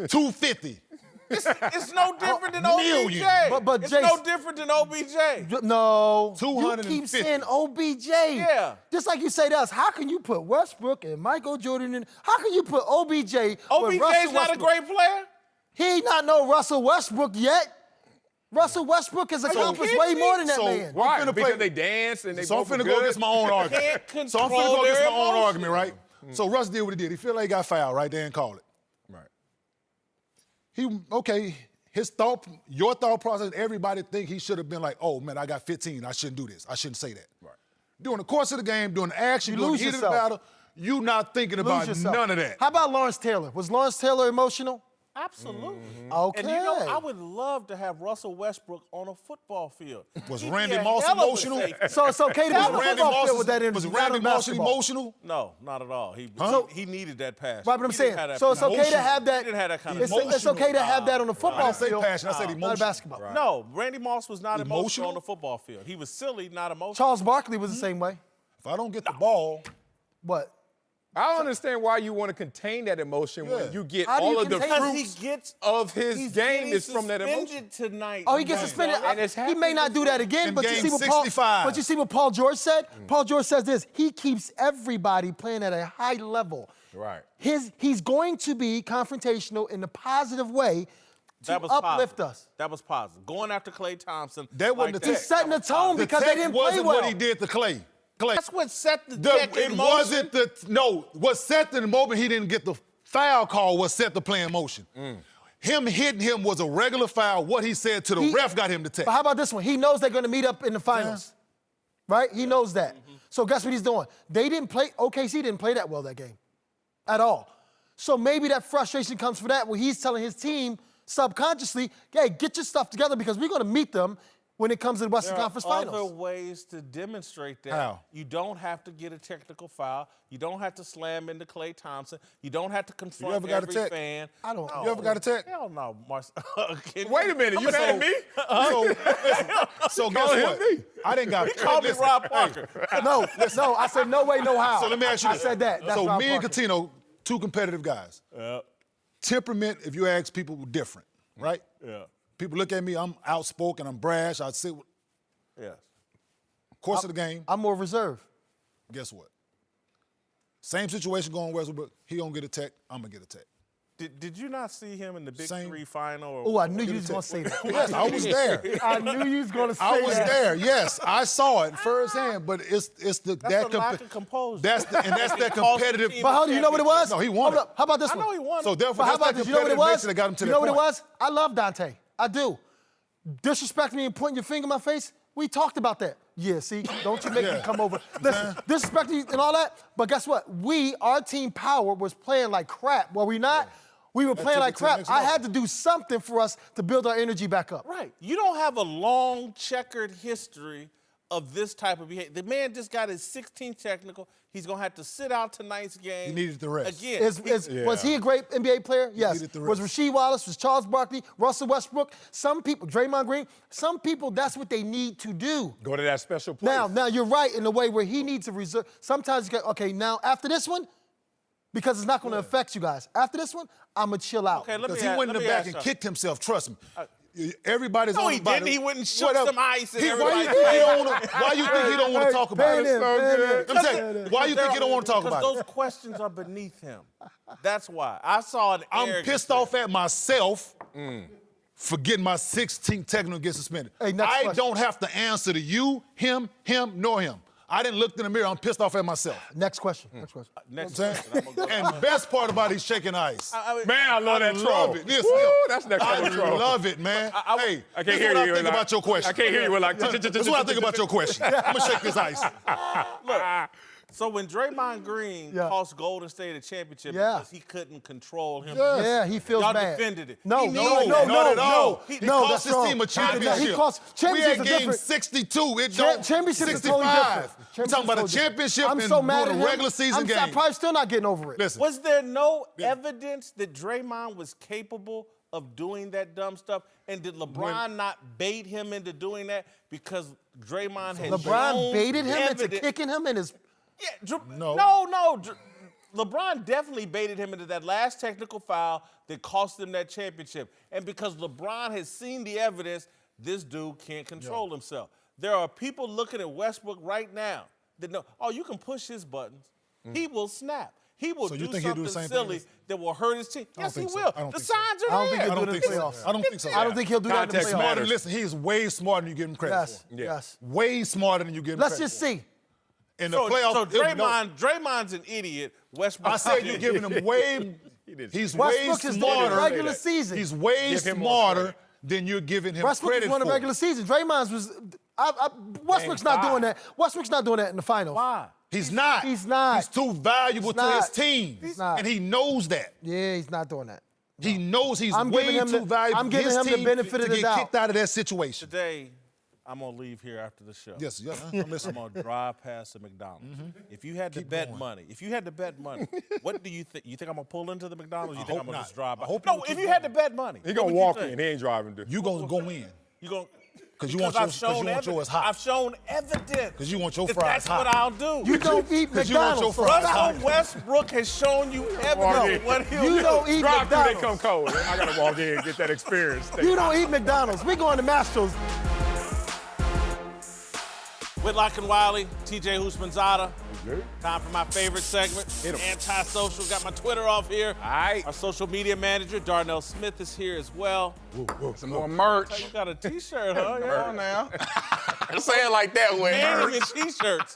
250. it's no different than Million. OBJ. But it's Jason- no different than OBJ. No. 250. You keep saying OBJ. Yeah. Just like you say to us, how can you put Westbrook and Michael Jordan in? How can you put OBJ with OBJ's Russell not a Westbrook? great player. He not no Russell Westbrook yet. Russell Westbrook has accomplished way kidding more me? than that So- man. Why? finna Because play- they dance and they So I'm both were finna good. go against my own argument. Can't So I'm finna control go against their my own emotions. argument, right? So Russ did what he did. He feel like he got fouled, right? They didn't call it. Right. Your thought process, everybody think he should have been like, oh man, I got 15. I shouldn't do this. I shouldn't say that. Right. During the course of the game, during the action, You during the lose heat of the yourself. battle, you not thinking Lose about yourself. none of that. How about Lawrence Taylor? Was Lawrence Taylor emotional? Absolutely. Okay. And you know, I would love to have Russell Westbrook on a football field. Was He'd be Randy a Moss hell of a emotional? safety. So it's okay to be on the football field with that energy. Was not Randy on Moss basketball. emotional? No, not at all. He needed that pass. Right, but I'm He saying, didn't have that so it's pass. okay to have that. He didn't have that kind of It's emotional. okay to have that on the I football didn't say field. passion. I said Not emotional. in basketball. Right. No, Randy Moss was not emotional Emotional? on the football field. He was silly, not emotional. Charles Barkley was the same way. If I don't get the ball, What? I don't understand why you want to contain that emotion when you get How do all you of the contain it? fruits He gets of his he's game getting is from that emotion. suspended tonight. Oh, he gets suspended. And it's He may not do that again, In but you game see what Paul. 65. But you see what Paul George said. Paul George says this: he keeps everybody playing at a high level. Right. He's going to be confrontational in a positive way to That was uplift positive. us. That was positive. Going after Klay Thompson. That wasn't like the that, tech. He's setting the that was tone positive. because they didn't play wasn't well. what he did to Clay. That's what set the tech in It motion. wasn't what set the moment he didn't get the foul call was set the play in motion. Him hitting him was a regular foul. What he said to the ref got him the tech. But how about this one? He knows they're going to meet up in the finals, right? He knows that. So guess what he's doing? They didn't play. OKC didn't play that well that game, at all. So maybe that frustration comes from that, where he's telling his team subconsciously, "Hey, get your stuff together because we're going to meet them when it comes to the Western There Conference are Finals." other ways to demonstrate that. How? You don't have to get a technical foul. You don't have to slam into Klay Thompson. You don't have to confront ever got a every tech? fan. I don't. You ever got a tech? Hell no, Marcel. Wait a minute, you mad at me? So guess what? I didn't got Call me Rob Parker. No, I said no way, no how. So let me ask you I this. said that. That's so Rob me and Parker. Catino, two competitive guys. Temperament, if you ask people, different, right? Yeah. People look at me, I'm outspoken, I'm brash, I sit with Yes. course of the game. I'm more reserved. Guess what? Same situation going Westbrook. He gonna get a tech, I'm gonna get a tech. Did you not see him in the Big Same. Three final? Oh, I knew you was going to say that. Yes, I was there. I knew you was going to say I was that. there. Yes, I saw it firsthand. But it's the That's a lack of composure. That's that It cost the competitive. team But how do you know what it was? No, he won Hold it. up. How about this I one? know he won. So therefore, But how that's about that this? You know what it competitive was? nature that got him to You that know what it point. was? I love Dante. I do. Disrespecting me and pointing your finger in my face, we talked about that. Yeah, see, don't you make me come over. Listen, disrespecting you and all that, but guess what? Our team power was playing like crap. Were we not? We were playing like crap. I had to do something for us to build our energy back up. Right. You don't have a long checkered history of this type of behavior. The man just got his 16th technical. He's going to have to sit out tonight's game. He needed the rest. Again. Was he a great NBA player? Yes. needed the Was rest. Rasheed Wallace, was Charles Barkley, Russell Westbrook? Some people, Draymond Green, some people, that's what they need to do. Go to that special place. Now you're right in the way where he needs to reserve. Sometimes you go, okay, now after this one, because it's not going to affect you guys. After this one, I'm going to chill out. Okay, Because he went in the back and kicked himself, trust me. Everybody's No, on he the body. didn't. He went and shook some ice and Why everybody. you think he don't want to talk about it? I'm saying, why you think he don't want to talk about Because those it? questions are beneath him. That's why. I saw an I'm arrogance pissed there. off at myself for getting my 16th technical get suspended. Hey, next I question. don't have to answer to you, him, nor him. I didn't look in the mirror. I'm pissed off at myself. Next question. Next question. Next You know what I'm saying? And the best part about it, he's shaking ice. Man, I love that troll. love it. Listen, Woo, that's next I level troll. love it, man. Hey, I can't this is hear what you. I think about your question. I can't hear you. Like, This is what I think about your question. I'm going to shake this ice. So when Draymond Green Yeah. cost Golden State a championship Yeah. because he couldn't control him, Yeah, he feels y'all bad. defended it. No, He no, needed no, that. Not at all. no. He No, cost that's his wrong. team a He championship. cost We championships had are game different. 62. It don't. Championships are 65. totally different. We're talking about a Championships are championship I'm and so mad doing at a him. regular season I'm game. probably still not getting over it. Listen. Was there no evidence that Draymond was capable of doing that dumb stuff? And did LeBron not bait him into doing that because Draymond had LeBron shown baited him into evidence- kicking him in his. Yeah, No. no. LeBron definitely baited him into that last technical foul that cost them that championship. And because LeBron has seen the evidence, this dude can't control himself. There are people looking at Westbrook right now that know, oh, you can push his buttons. He will snap. He will So do you think he'll do the something same thing silly as- that will hurt his team. Yes, he think so. will. I don't The think so. signs are I don't think there. he'll do it in the so. playoffs. I don't think so. I don't think he'll do that in the Context playoffs. matters. Listen, he's way smarter than you give him credit Yes, for. yes. Way smarter than you give him Let's credit just for. see. In the So, playoffs, so it- no, Draymond's an idiot. Westbrook. I said you're giving him way. He's way Westbrook is doing it smarter. regular season. He's way Give him more smarter credit. than you're giving him Westbrook credit was won a for. regular season. Draymond's was. Westbrook's not doing that. Westbrook's not doing that in the finals. Why? He's not. He's not. He's too valuable He's to his not. team. He's not. And he knows that. Yeah, he's not doing that. He knows he's I'm way giving him too the- valuable I'm to giving his him the team benefit to of the get doubt. kicked out of that situation. Today, I'm gonna leave here after the show. Yes, I'm I'm listening. gonna drive past the McDonald's. If you had to bet money, what do you think? You think I'm gonna pull into the McDonald's? Or you think hope I'm gonna not. just drive by? I hope No, you if keep you had to going. bet money, He what gonna would you walk think? in. He ain't driving. Dude. You gonna go in. You gonna? 'Cause you want yours- 'cause you want evidence. yours hot. I've shown evidence. 'Cause you want your that fries That's hot. what I'll do. You don't eat 'Cause you want your McDonald's. fries so hot. Russell Westbrook has shown you evidence of what he'll You do. don't eat Drive through, they come McDonald's. cold. I gotta walk in and get that experience. You don't eat McDonald's. We going to Mastro's. Whitlock and Wiley, TJ Husmanzada. Time for my favorite segment, Antisocial. Got my Twitter off here. All right. Our social media manager, Darnell Smith, is here as well. Some more merch. You got a T-shirt, huh? Come on now. Don't say it like that way. And even T-shirts.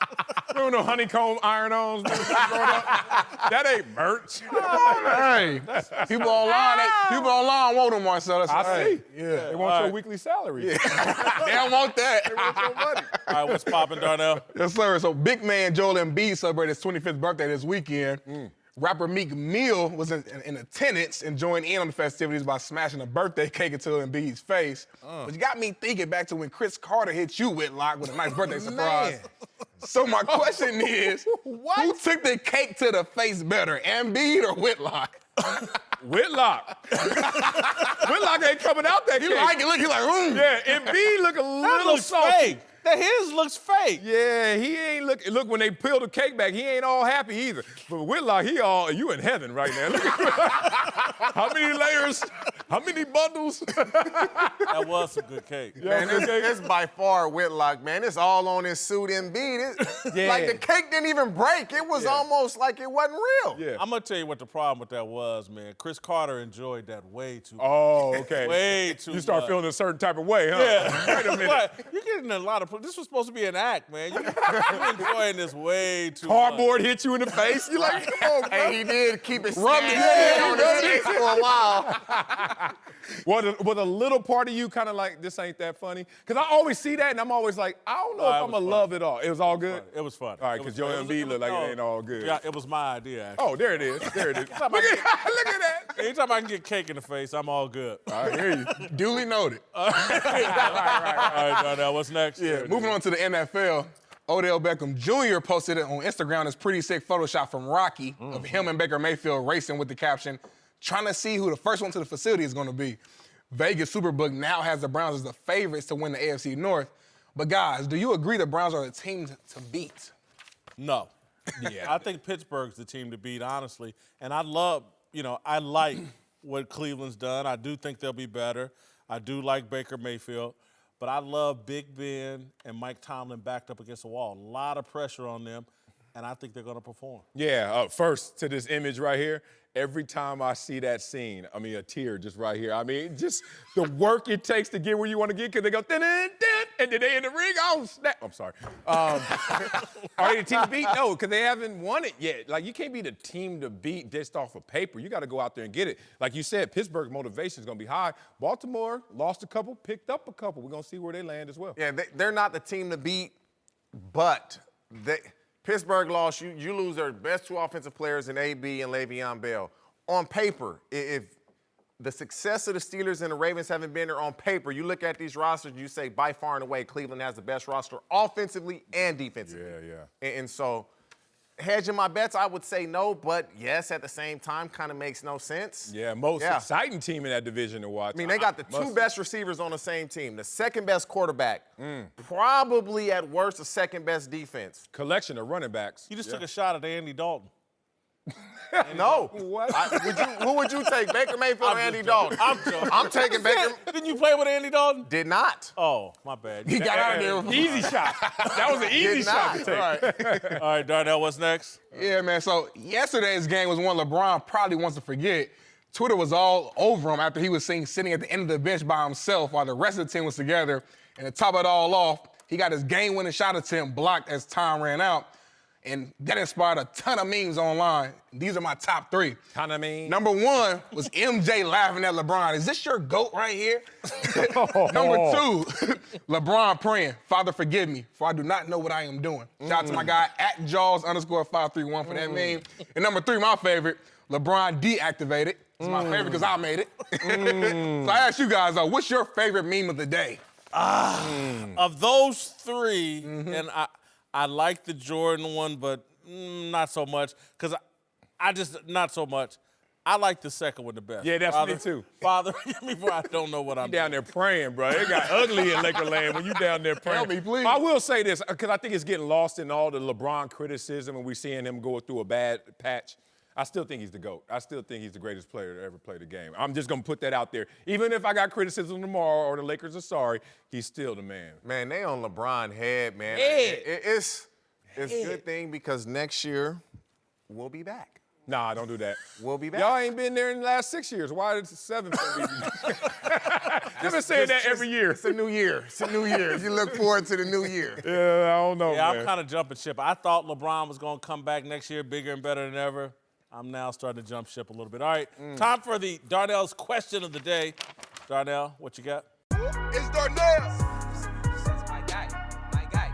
You don't know honeycomb iron-ons? That ain't merch. Hey, people online want them, Marcellus. I see. Yeah. They want your weekly salary. They don't want that. They want your money. All right, what's poppin', Darnell? Yes, sir. So big man Joel Embiid celebrated his 25th birthday this weekend. Rapper Meek Mill was in attendance and joined in on the festivities by smashing a birthday cake into Embiid's face. But you got me thinking back to when Chris Carter hit you, Whitlock, with a nice birthday surprise. So my question is, who took the cake to the face better, Embiid or Whitlock? Whitlock. Whitlock ain't coming out that You cake. like it? Look, you like, Yeah, Embiid look a That little looks salty. fake. That his looks fake. Yeah, he ain't look when they peel the cake back, he ain't all happy either. But Whitlock, you in heaven right now. Look at how many layers, how many bundles? That was some good cake. Man, it's by far Whitlock, man. It's all on his suit Embiid. Yeah. Like the cake didn't even break. It was almost like it wasn't real. Yeah. I'm gonna tell you what the problem with that was, man. Chris Carter enjoyed that way too much. Oh, okay. Way too You start much. feeling a certain type of way, huh? Yeah. Wait a minute. But you're getting a lot of This was supposed to be an act, man. You're enjoying this way too Cardboard hit you in the face. You're like, come on, bro. Hey, he did keep it Rubbed snagged on his face for a while. Was a little part of you kind of like, this ain't that funny? Because I always see that, and I'm always like, I don't know if I'm going to love it all. It was all good? It was fun. All right, because Joel Embiid looked like it ain't all good. Yeah, it was my idea, actually. Oh, there it is. There it is. Look at that. Anytime I can get cake in the face, I'm all good. I hear you. Duly noted. All right, Darnell, what's next? Yeah, moving on to the NFL. Odell Beckham Jr. posted it on Instagram this pretty sick Photoshop from Rocky of him and Baker Mayfield racing with the caption, trying to see who the first one to the facility is going to be. Vegas Superbook now has the Browns as the favorites to win the AFC North. But guys, do you agree the Browns are the team to beat? No. Yeah. I think Pittsburgh's the team to beat, honestly. And I like what Cleveland's done. I do think they'll be better. I do like Baker Mayfield. But I love Big Ben and Mike Tomlin backed up against the wall. A lot of pressure on them, and I think they're going to perform. Yeah, first to this image right here, every time I see that scene, I mean, a tear just right here. I mean, just the work it takes to get where you want to get, because they go, dun, dun, dun, and then they in the ring, oh, snap. I'm sorry. Are they the team to beat? No, because they haven't won it yet. Like, you can't be the team to beat just off of paper. You got to go out there and get it. Like you said, Pittsburgh's motivation is going to be high. Baltimore lost a couple, picked up a couple. We're going to see where they land as well. Yeah, they're not the team to beat, but Pittsburgh lost. You lose their best two offensive players in AB and Le'Veon Bell. On paper, if the success of the Steelers and the Ravens haven't been there on paper, you look at these rosters, you say by far and away Cleveland has the best roster offensively and defensively. Yeah. And so hedging my bets, I would say no, but yes, at the same time, kind of makes no sense. Yeah, most exciting team in that division to watch. I mean, they got the two best receivers on the same team, the second best quarterback, probably at worst the second best defense. Collection of running backs. You just took a shot at Andy Dalton. No. What? Who would you take, Baker Mayfield or Andy Dalton? I'm joking. I'm taking Baker. Didn't you play with Andy Dalton? Did not. Oh, my bad. He got out of there. Easy shot. That was an easy Did shot not. to take. All right, Darnell, what's next? Yeah, man. So yesterday's game was one LeBron probably wants to forget. Twitter was all over him after he was seen sitting at the end of the bench by himself while the rest of the team was together. And to top it all off, he got his game-winning shot attempt blocked as time ran out. And that inspired a ton of memes online. These are my top three. Ton of memes? Number one was MJ laughing at LeBron. Is this your GOAT right here? Number two, LeBron praying, Father, forgive me, for I do not know what I am doing. Shout out to my guy, @Jaws_531 for that meme. And number three, my favorite, LeBron deactivated. It's my favorite because I made it. So I asked you guys, what's your favorite meme of the day? Of those three, and I like the Jordan one, but not so much, because I just, not so much. I like the second one the best. Yeah, that's me too. Father, forgive me for I don't know what I'm down there praying, bro. It got ugly in Lakerland when you down there praying. Tell me, please. I will say this, because I think it's getting lost in all the LeBron criticism and we're seeing him go through a bad patch. I still think he's the GOAT. I still think he's the greatest player to ever play the game. I'm just going to put that out there. Even if I got criticism tomorrow or the Lakers are sorry, he's still the man. Man, they on LeBron head, man. Head. It's a good thing because next year we'll be back. Nah, don't do that. We'll be back. Y'all ain't been there in the last 6 years. Why is it 7 for me? I've been saying that every year. It's a new year. It's a new year. You look forward to the new year. Yeah, I don't know, Yeah, man. I'm kind of jumping ship. I thought LeBron was going to come back next year bigger and better than ever. I'm now starting to jump ship a little bit. All right, time for the Darnell's question of the day. Darnell, what you got? It's Darnell. My guy.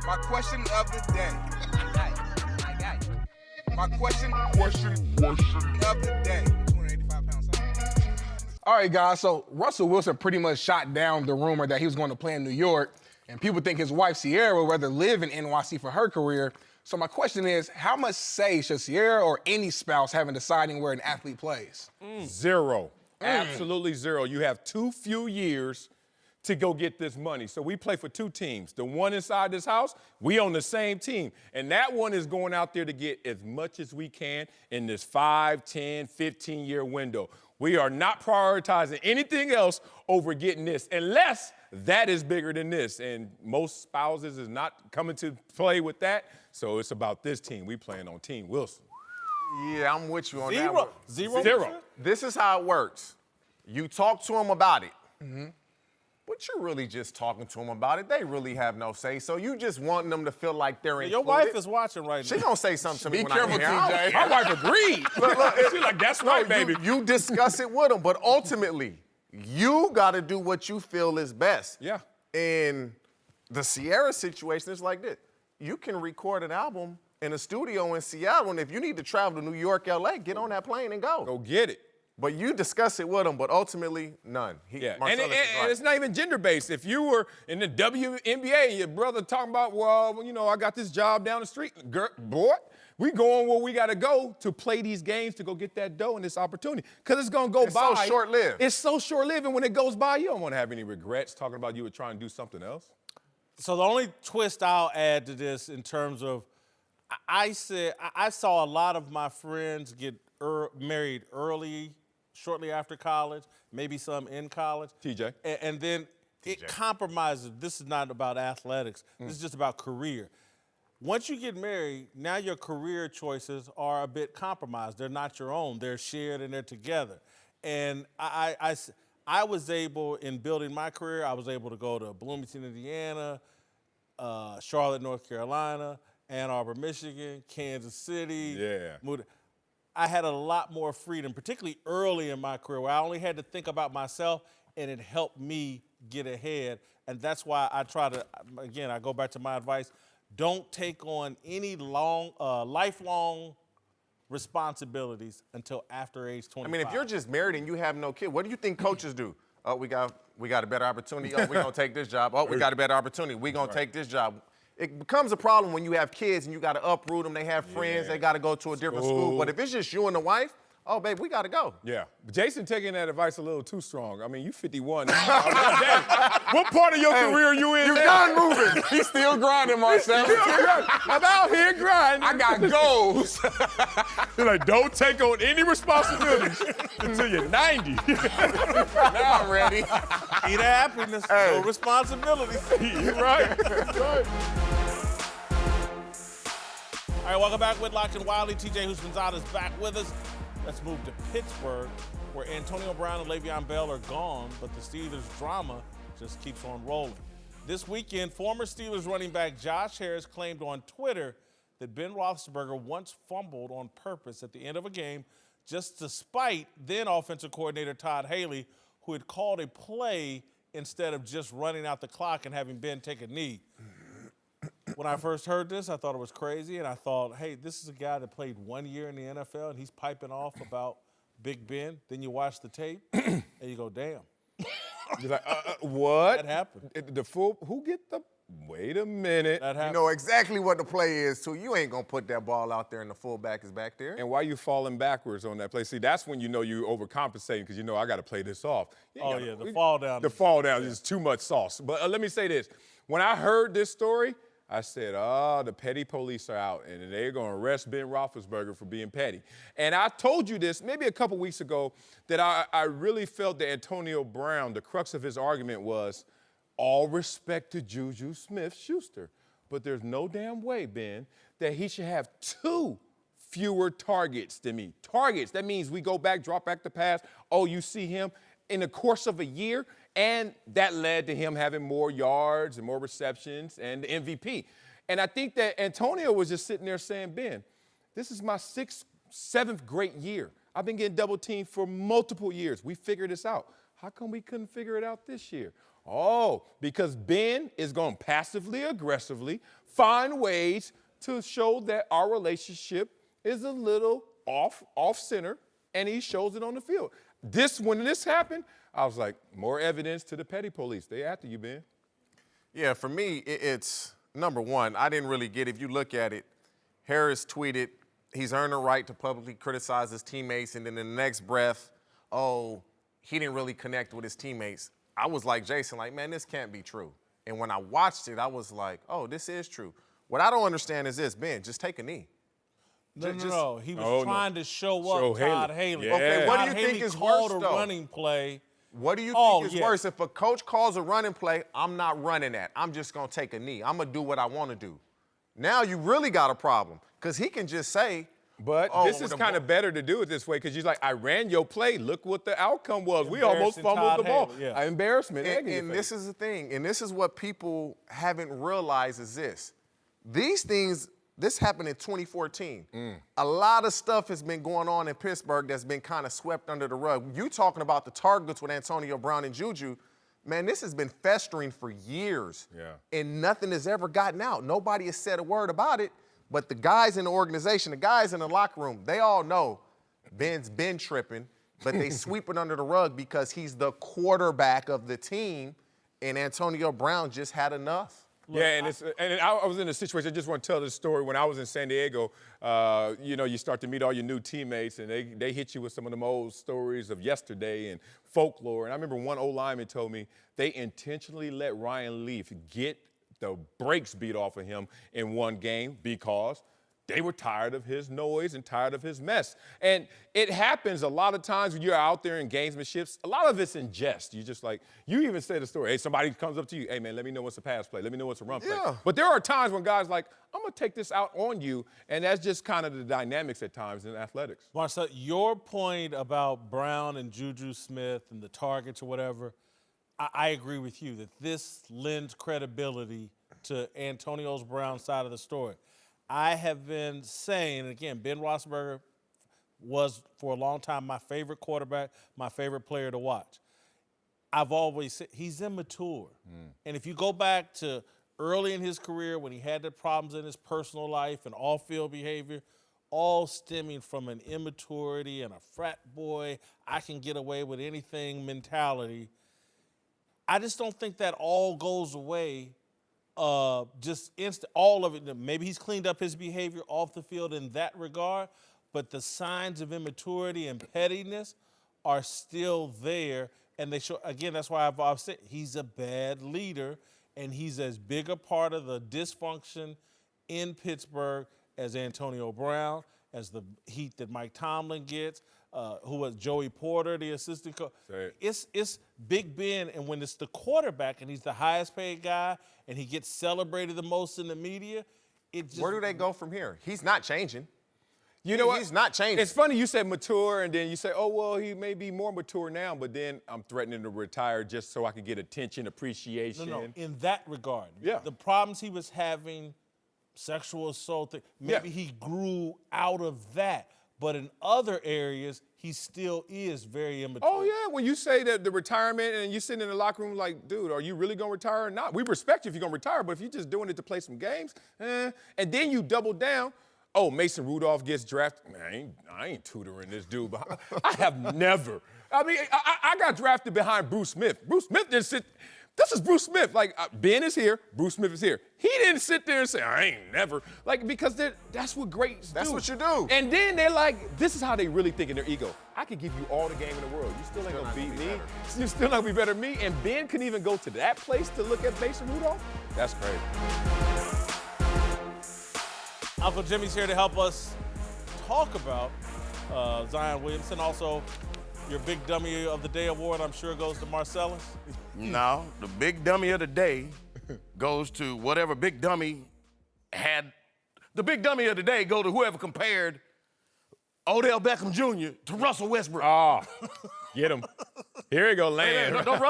My question of the day. My guy. My question of the day. 285 pounds. All right, guys. So Russell Wilson pretty much shot down the rumor that he was going to play in New York, and people think his wife Sierra would rather live in NYC for her career. So my question is, how much say should Sierra or any spouse have in deciding where an athlete plays? Zero. Absolutely zero. You have too few years to go get this money. So we play for two teams. The one inside this house, we on the same team. And that one is going out there to get as much as we can in this 5, 10, 15-year window. We are not prioritizing anything else over getting this unless that is bigger than this. And most spouses is not coming to play with that. So it's about this team. We playing on Team Wilson. Yeah, I'm with you on that one. Zero? Zero. This is how it works. You talk to him about it. but you're really just talking to them about it. They really have no say. So you just want them to feel like they're included. Your wife is watching right now. She gonna say something to me Be when careful, I hear TJ. My wife agreed. She's like, that's right, baby. You discuss it with them, but ultimately, you got to do what you feel is best. Yeah. And the Sierra situation is like this. You can record an album in a studio in Seattle, and if you need to travel to New York, LA, get on that plane and go. Go get it. But you discuss it with him, but ultimately, none. And Marcellus is right. it's not even gender-based. If you were in the WNBA and your brother talking about, well, you know, I got this job down the street, girl, boy, we going where we got to go to play these games to go get that dough and this opportunity. Because it's going to go by. It's so short-lived. It's so short-lived, and when it goes by, you don't want to have any regrets talking about you were trying to do something else. So the only twist I'll add to this in terms of, I saw a lot of my friends get married early, shortly after college, maybe some in college. TJ. And then it compromises. This is not about athletics. This is just about career. Once you get married, now your career choices are a bit compromised. They're not your own. They're shared and they're together. And I was able, in building my career, I was able to go to Bloomington, Indiana, Charlotte, North Carolina, Ann Arbor, Michigan, Kansas City. Yeah. I had a lot more freedom, particularly early in my career, where I only had to think about myself, and it helped me get ahead. And that's why I try to, again, I go back to my advice, don't take on any lifelong responsibilities until after age 25. I mean, if you're just married and you have no kid, what do you think coaches do? Oh, we got a better opportunity. Oh, we're going to take this job. Oh, we got a better opportunity. We're going to take this job. It becomes a problem when you have kids and you got to uproot them. They have friends. They got to go to a different school. But if it's just you and the wife, oh, babe, we got to go. Yeah. But Jason taking that advice a little too strong. I mean, you 51. What part of your career you in You now? done moving. He's still grinding, Marcel. I'm out here grinding. I got goals. You're like, don't take on any responsibilities until you're 90. Now I'm ready. Eat happiness, no responsibilities. You're right. That's right. All right, welcome back, Whitlock and Wiley. TJ Husmanzada is back with us. Let's move to Pittsburgh, where Antonio Brown and Le'Veon Bell are gone, but the Steelers' drama just keeps on rolling. This weekend, former Steelers running back Josh Harris claimed on Twitter that Ben Roethlisberger once fumbled on purpose at the end of a game, just to spite then offensive coordinator Todd Haley, who had called a play instead of just running out the clock and having Ben take a knee. When I first heard this, I thought it was crazy, and I thought, hey, this is a guy that played 1 year in the NFL, and he's piping off about Big Ben. Then you watch the tape, and you go, damn. You're like, what? That happened. Who get the, wait a minute. That happened. You know exactly what the play is, too. You ain't going to put that ball out there and the fullback is back there. And why you falling backwards on that play? See, that's when you know you overcompensating because you know I got to play this off. The fall down. The fall down is too much sauce. But let me say this. When I heard this story, I said, the petty police are out, and they're going to arrest Ben Roethlisberger for being petty. And I told you this maybe a couple weeks ago that I really felt that Antonio Brown, the crux of his argument was, all respect to Juju Smith-Schuster, but there's no damn way, Ben, that he should have 2 fewer targets than me. Targets, that means we go back, drop back the pass. Oh, you see him in the course of a year, and that led to him having more yards and more receptions and the MVP. And I think that Antonio was just sitting there saying, Ben, this is my 6th, 7th great year. I've been getting double teamed for multiple years. We figured this out. How come we couldn't figure it out this year? Oh, because Ben is going to passively, aggressively find ways to show that our relationship is a little off-center, and he shows it on the field. When this happened, I was like, more evidence to the petty police. They after you, Ben. Yeah, for me, it's number one, I didn't really get it. If you look at it, Harris tweeted, he's earned the right to publicly criticize his teammates, and then in the next breath, oh, he didn't really connect with his teammates. I was like Jason, like, man, this can't be true. And when I watched it, I was like, oh, this is true. What I don't understand is this, Ben, just take a knee. No. He was trying to show up Todd Haley. Yeah. Okay, what do you Haley think is called worse, a though? running play. What do you think is worse? If a coach calls a running play, I'm not running that. I'm just going to take a knee. I'm going to do what I want to do. Now you really got a problem because he can just say, But this is kind of better to do it this way because you're like, I ran your play. Look what the outcome was. We almost fumbled the ball. Embarrassment. And this is the thing, and this is what people haven't realized is this. These things, this happened in 2014. A lot of stuff has been going on in Pittsburgh that's been kind of swept under the rug. You talking about the targets with Antonio Brown and Juju. Man, this has been festering for years. And nothing has ever gotten out. Nobody has said a word about it. But the guys in the organization, the guys in the locker room, they all know Ben's been tripping, but they sweep it under the rug because he's the quarterback of the team, and Antonio Brown just had enough. Yeah, and I was in a situation, I just want to tell this story. When I was in San Diego, you start to meet all your new teammates, and they hit you with some of them old stories of yesterday and folklore. And I remember one old lineman told me they intentionally let Ryan Leaf get the brakes beat off of him in one game because they were tired of his noise and tired of his mess. And it happens a lot of times when you're out there in gamesmanships. A lot of it's in jest. You just like, you even said a story. Hey, somebody comes up to you, hey, man, let me know what's a pass play. Let me know what's a run play. But there are times when guys like, I'm going to take this out on you, and that's just kind of the dynamics at times in athletics. Marcel, your point about Brown and Juju Smith and the targets or whatever, I agree with you that this lends credibility to Antonio Brown's side of the story. I have been saying, and again, Ben Roethlisberger was for a long time my favorite quarterback, my favorite player to watch. I've always said he's immature. And if you go back to early in his career when he had the problems in his personal life and off-field behavior, all stemming from an immaturity and a frat boy, I can get away with anything mentality. I just don't think that all goes away all of it. Maybe he's cleaned up his behavior off the field in that regard, but the signs of immaturity and pettiness are still there. And they show, again, that's why I've said he's a bad leader, and he's as big a part of the dysfunction in Pittsburgh as Antonio Brown, as the heat that Mike Tomlin gets, who was Joey Porter, the assistant coach. It's Big Ben, and when it's the quarterback and he's the highest paid guy and he gets celebrated the most in the media, it just... Where do they go from here? He's not changing. You know what? He's not changing. It's funny you said mature, and then you say, oh, well, he may be more mature now, but then I'm threatening to retire just so I can get attention, appreciation. No, in that regard. The problems he was having, sexual assault, maybe he grew out of that. But in other areas, he still is very immature. Oh, yeah. When you say that the retirement and you sitting in the locker room like, dude, are you really going to retire or not? We respect you if you're going to retire, but if you're just doing it to play some games, and then you double down. Oh, Mason Rudolph gets drafted. Man, I ain't tutoring this dude. But I have never. I mean, I got drafted behind Bruce Smith. Bruce Smith didn't sit. This is Bruce Smith. Like, Ben is here. Bruce Smith is here. He didn't sit there and say, I ain't never. Like, because that's what greats do. That's what you do. And then they're like, this is how they really think in their ego. I could give you all the game in the world. You still ain't going to beat me. You're still not going to be better than me. And Ben couldn't even go to that place to look at Mason Rudolph? That's crazy. Uncle Jimmy's here to help us talk about Zion Williamson. Also, your Big Dummy of the Day award, I'm sure, goes to Marcellus. No, the Big Dummy of the Day goes to whatever Big Dummy had. The Big Dummy of the Day go to whoever compared Odell Beckham Jr. to Russell Westbrook. Oh, get him. Here you go, land. Hey, don't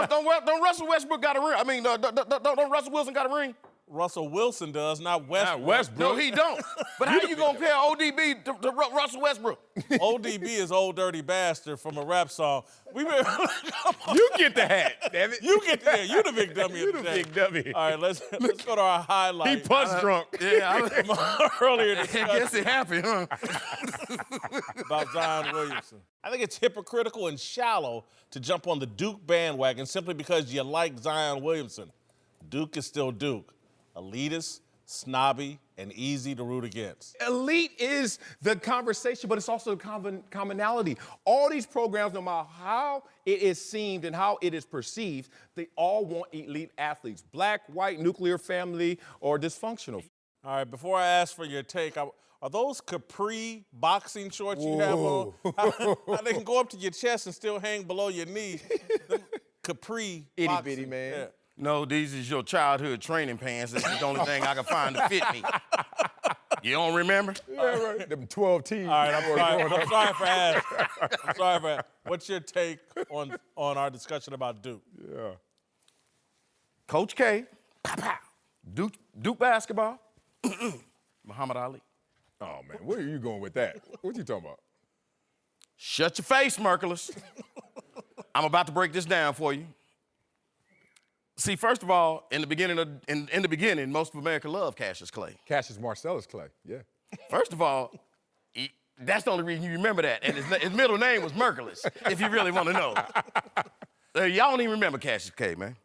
Russell Westbrook got a ring? I mean, don't Russell Wilson got a ring? Russell Wilson does, not Westbrook. Not Westbrook. No, he don't. But how you gonna compare ODB to Russell Westbrook? ODB is Old Dirty Bastard from a rap song. You get the hat, damn it. You get the hat. You the Big Dummy You of the the day. Big Dummy. All right, let's go to our highlight. He punch drunk. Earlier I guess it happened, huh? about Zion Williamson. I think it's hypocritical and shallow to jump on the Duke bandwagon simply because you like Zion Williamson. Duke is still Duke. Elitist, snobby, and easy to root against. Elite is the conversation, but it's also the commonality. All these programs, no matter how it is seen and how it is perceived, they all want elite athletes. Black, white, nuclear family, or dysfunctional. All right, before I ask for your take, are those capri boxing shorts you have on? How they can go up to your chest and still hang below your knee? Capri Itty boxing. bitty, man. No, these is your childhood training pants. That's the only thing I can find to fit me. You don't remember? Yeah, right. Them 12 teams. All right, I'm sorry for asking. What's your take on our discussion about Duke? Yeah. Coach K, Duke basketball, Muhammad Ali. Oh, man, where are you going with that? What you talking about? Shut your face, Marcellus. I'm about to break this down for you. See, first of all, in the beginning, most of America loved Cassius Clay. Cassius Marcellus Clay, yeah. First of all, that's the only reason you remember that. And his middle name was Marcellus, if you really want to know. Y'all don't even remember Cassius Clay, man.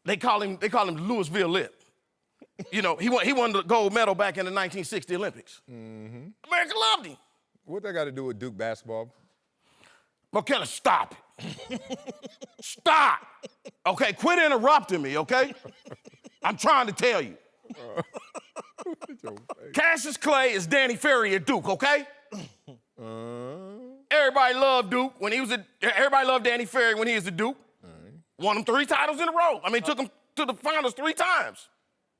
They call him the Louisville Lip. You know, he won the gold medal back in the 1960 Olympics. America loved him. What that got to do with Duke basketball? McKenna, stop it. Stop. Okay, quit interrupting me, okay? I'm trying to tell you. Cassius Clay is Danny Ferry at Duke, okay? Everybody loved Duke when he was everybody loved Danny Ferry when he was at Duke. Won him 3 titles in a row. I mean, took him to the finals 3 times.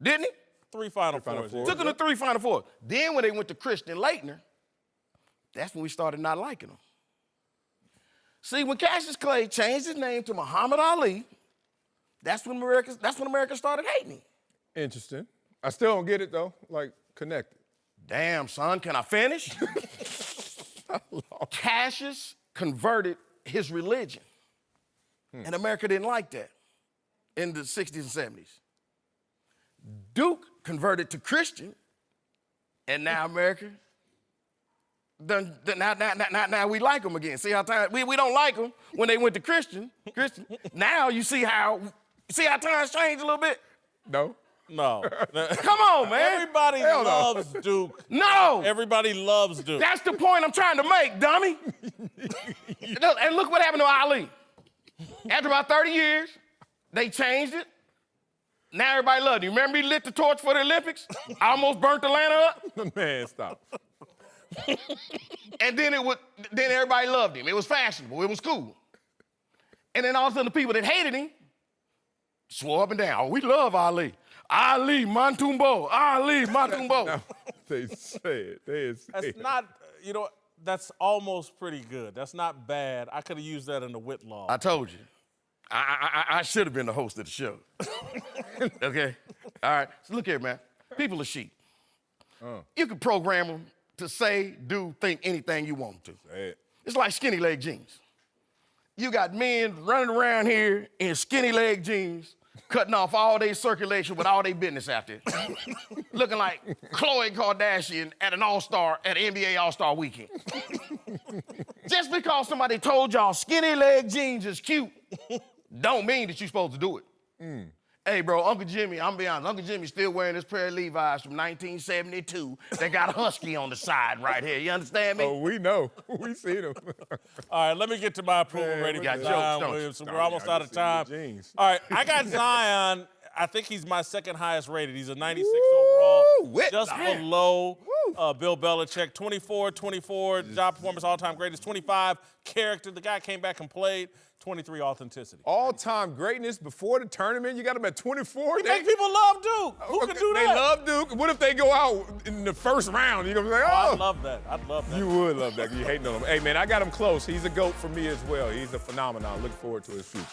Didn't he? 3 Final Fours. Took him to 3 Final Fours. Then when they went to Christian Laettner, that's when we started not liking him. See, when Cassius Clay changed his name to Muhammad Ali, that's when America started hating him. Interesting. I still don't get it, though. Like, connected. Damn, son, can I finish? Cassius converted his religion. And America didn't like that in the 60s and 70s. Duke converted to Christian, and now America, now we like them again. See how we don't like them when they went to Christian. Now you see how times change a little bit? No. No. Come on, man. Everybody loves Duke. No. Everybody loves Duke. That's the point I'm trying to make, dummy. And look what happened to Ali. After about 30 years, they changed it. Now everybody loved him. Remember he lit the torch for the Olympics? Almost burnt Atlanta up? Man, stop. And then everybody loved him. It was fashionable. It was cool. And then all of a sudden the people that hated him swore up and down, oh, we love Ali. Ali Montumbo. Ali Montumbo. No, they say it. That's not, that's almost pretty good. That's not bad. I could have used that in the Whitlock. I told you. I should have been the host of the show. Okay? All right. So look here, man. People are sheep. You can program them to say, do, think anything you want them to. Say it. It's like skinny leg jeans. You got men running around here in skinny leg jeans, cutting off all their circulation with all their business after it. Looking like Khloe Kardashian at an NBA All-Star weekend. Just because somebody told y'all skinny leg jeans is cute, don't mean that you're supposed to do it. Hey, bro, Uncle Jimmy, I'm gonna be honest, Uncle Jimmy's still wearing this pair of Levi's from 1972. They got a husky on the side right here. You understand me? Oh, we know. We seen them. All right, let me get to my approval rating. got for jokes, Zion don't you? Williamson. We're almost out of time. All right, I got Zion. I think he's my second highest rated. He's a 96 overall, just below Bill Belichick. 24, job performance, all-time greatest. 25, character. The guy came back and played. 23, authenticity. All-time greatness before the tournament, you got him at 24? You think people love Duke? Who can do that? They love Duke. What if they go out in the first round? You're going to be like, oh. I'd love that. You would love that. You hating on him. Hey, man, I got him close. He's a GOAT for me as well. He's a phenomenon. Look forward to his future.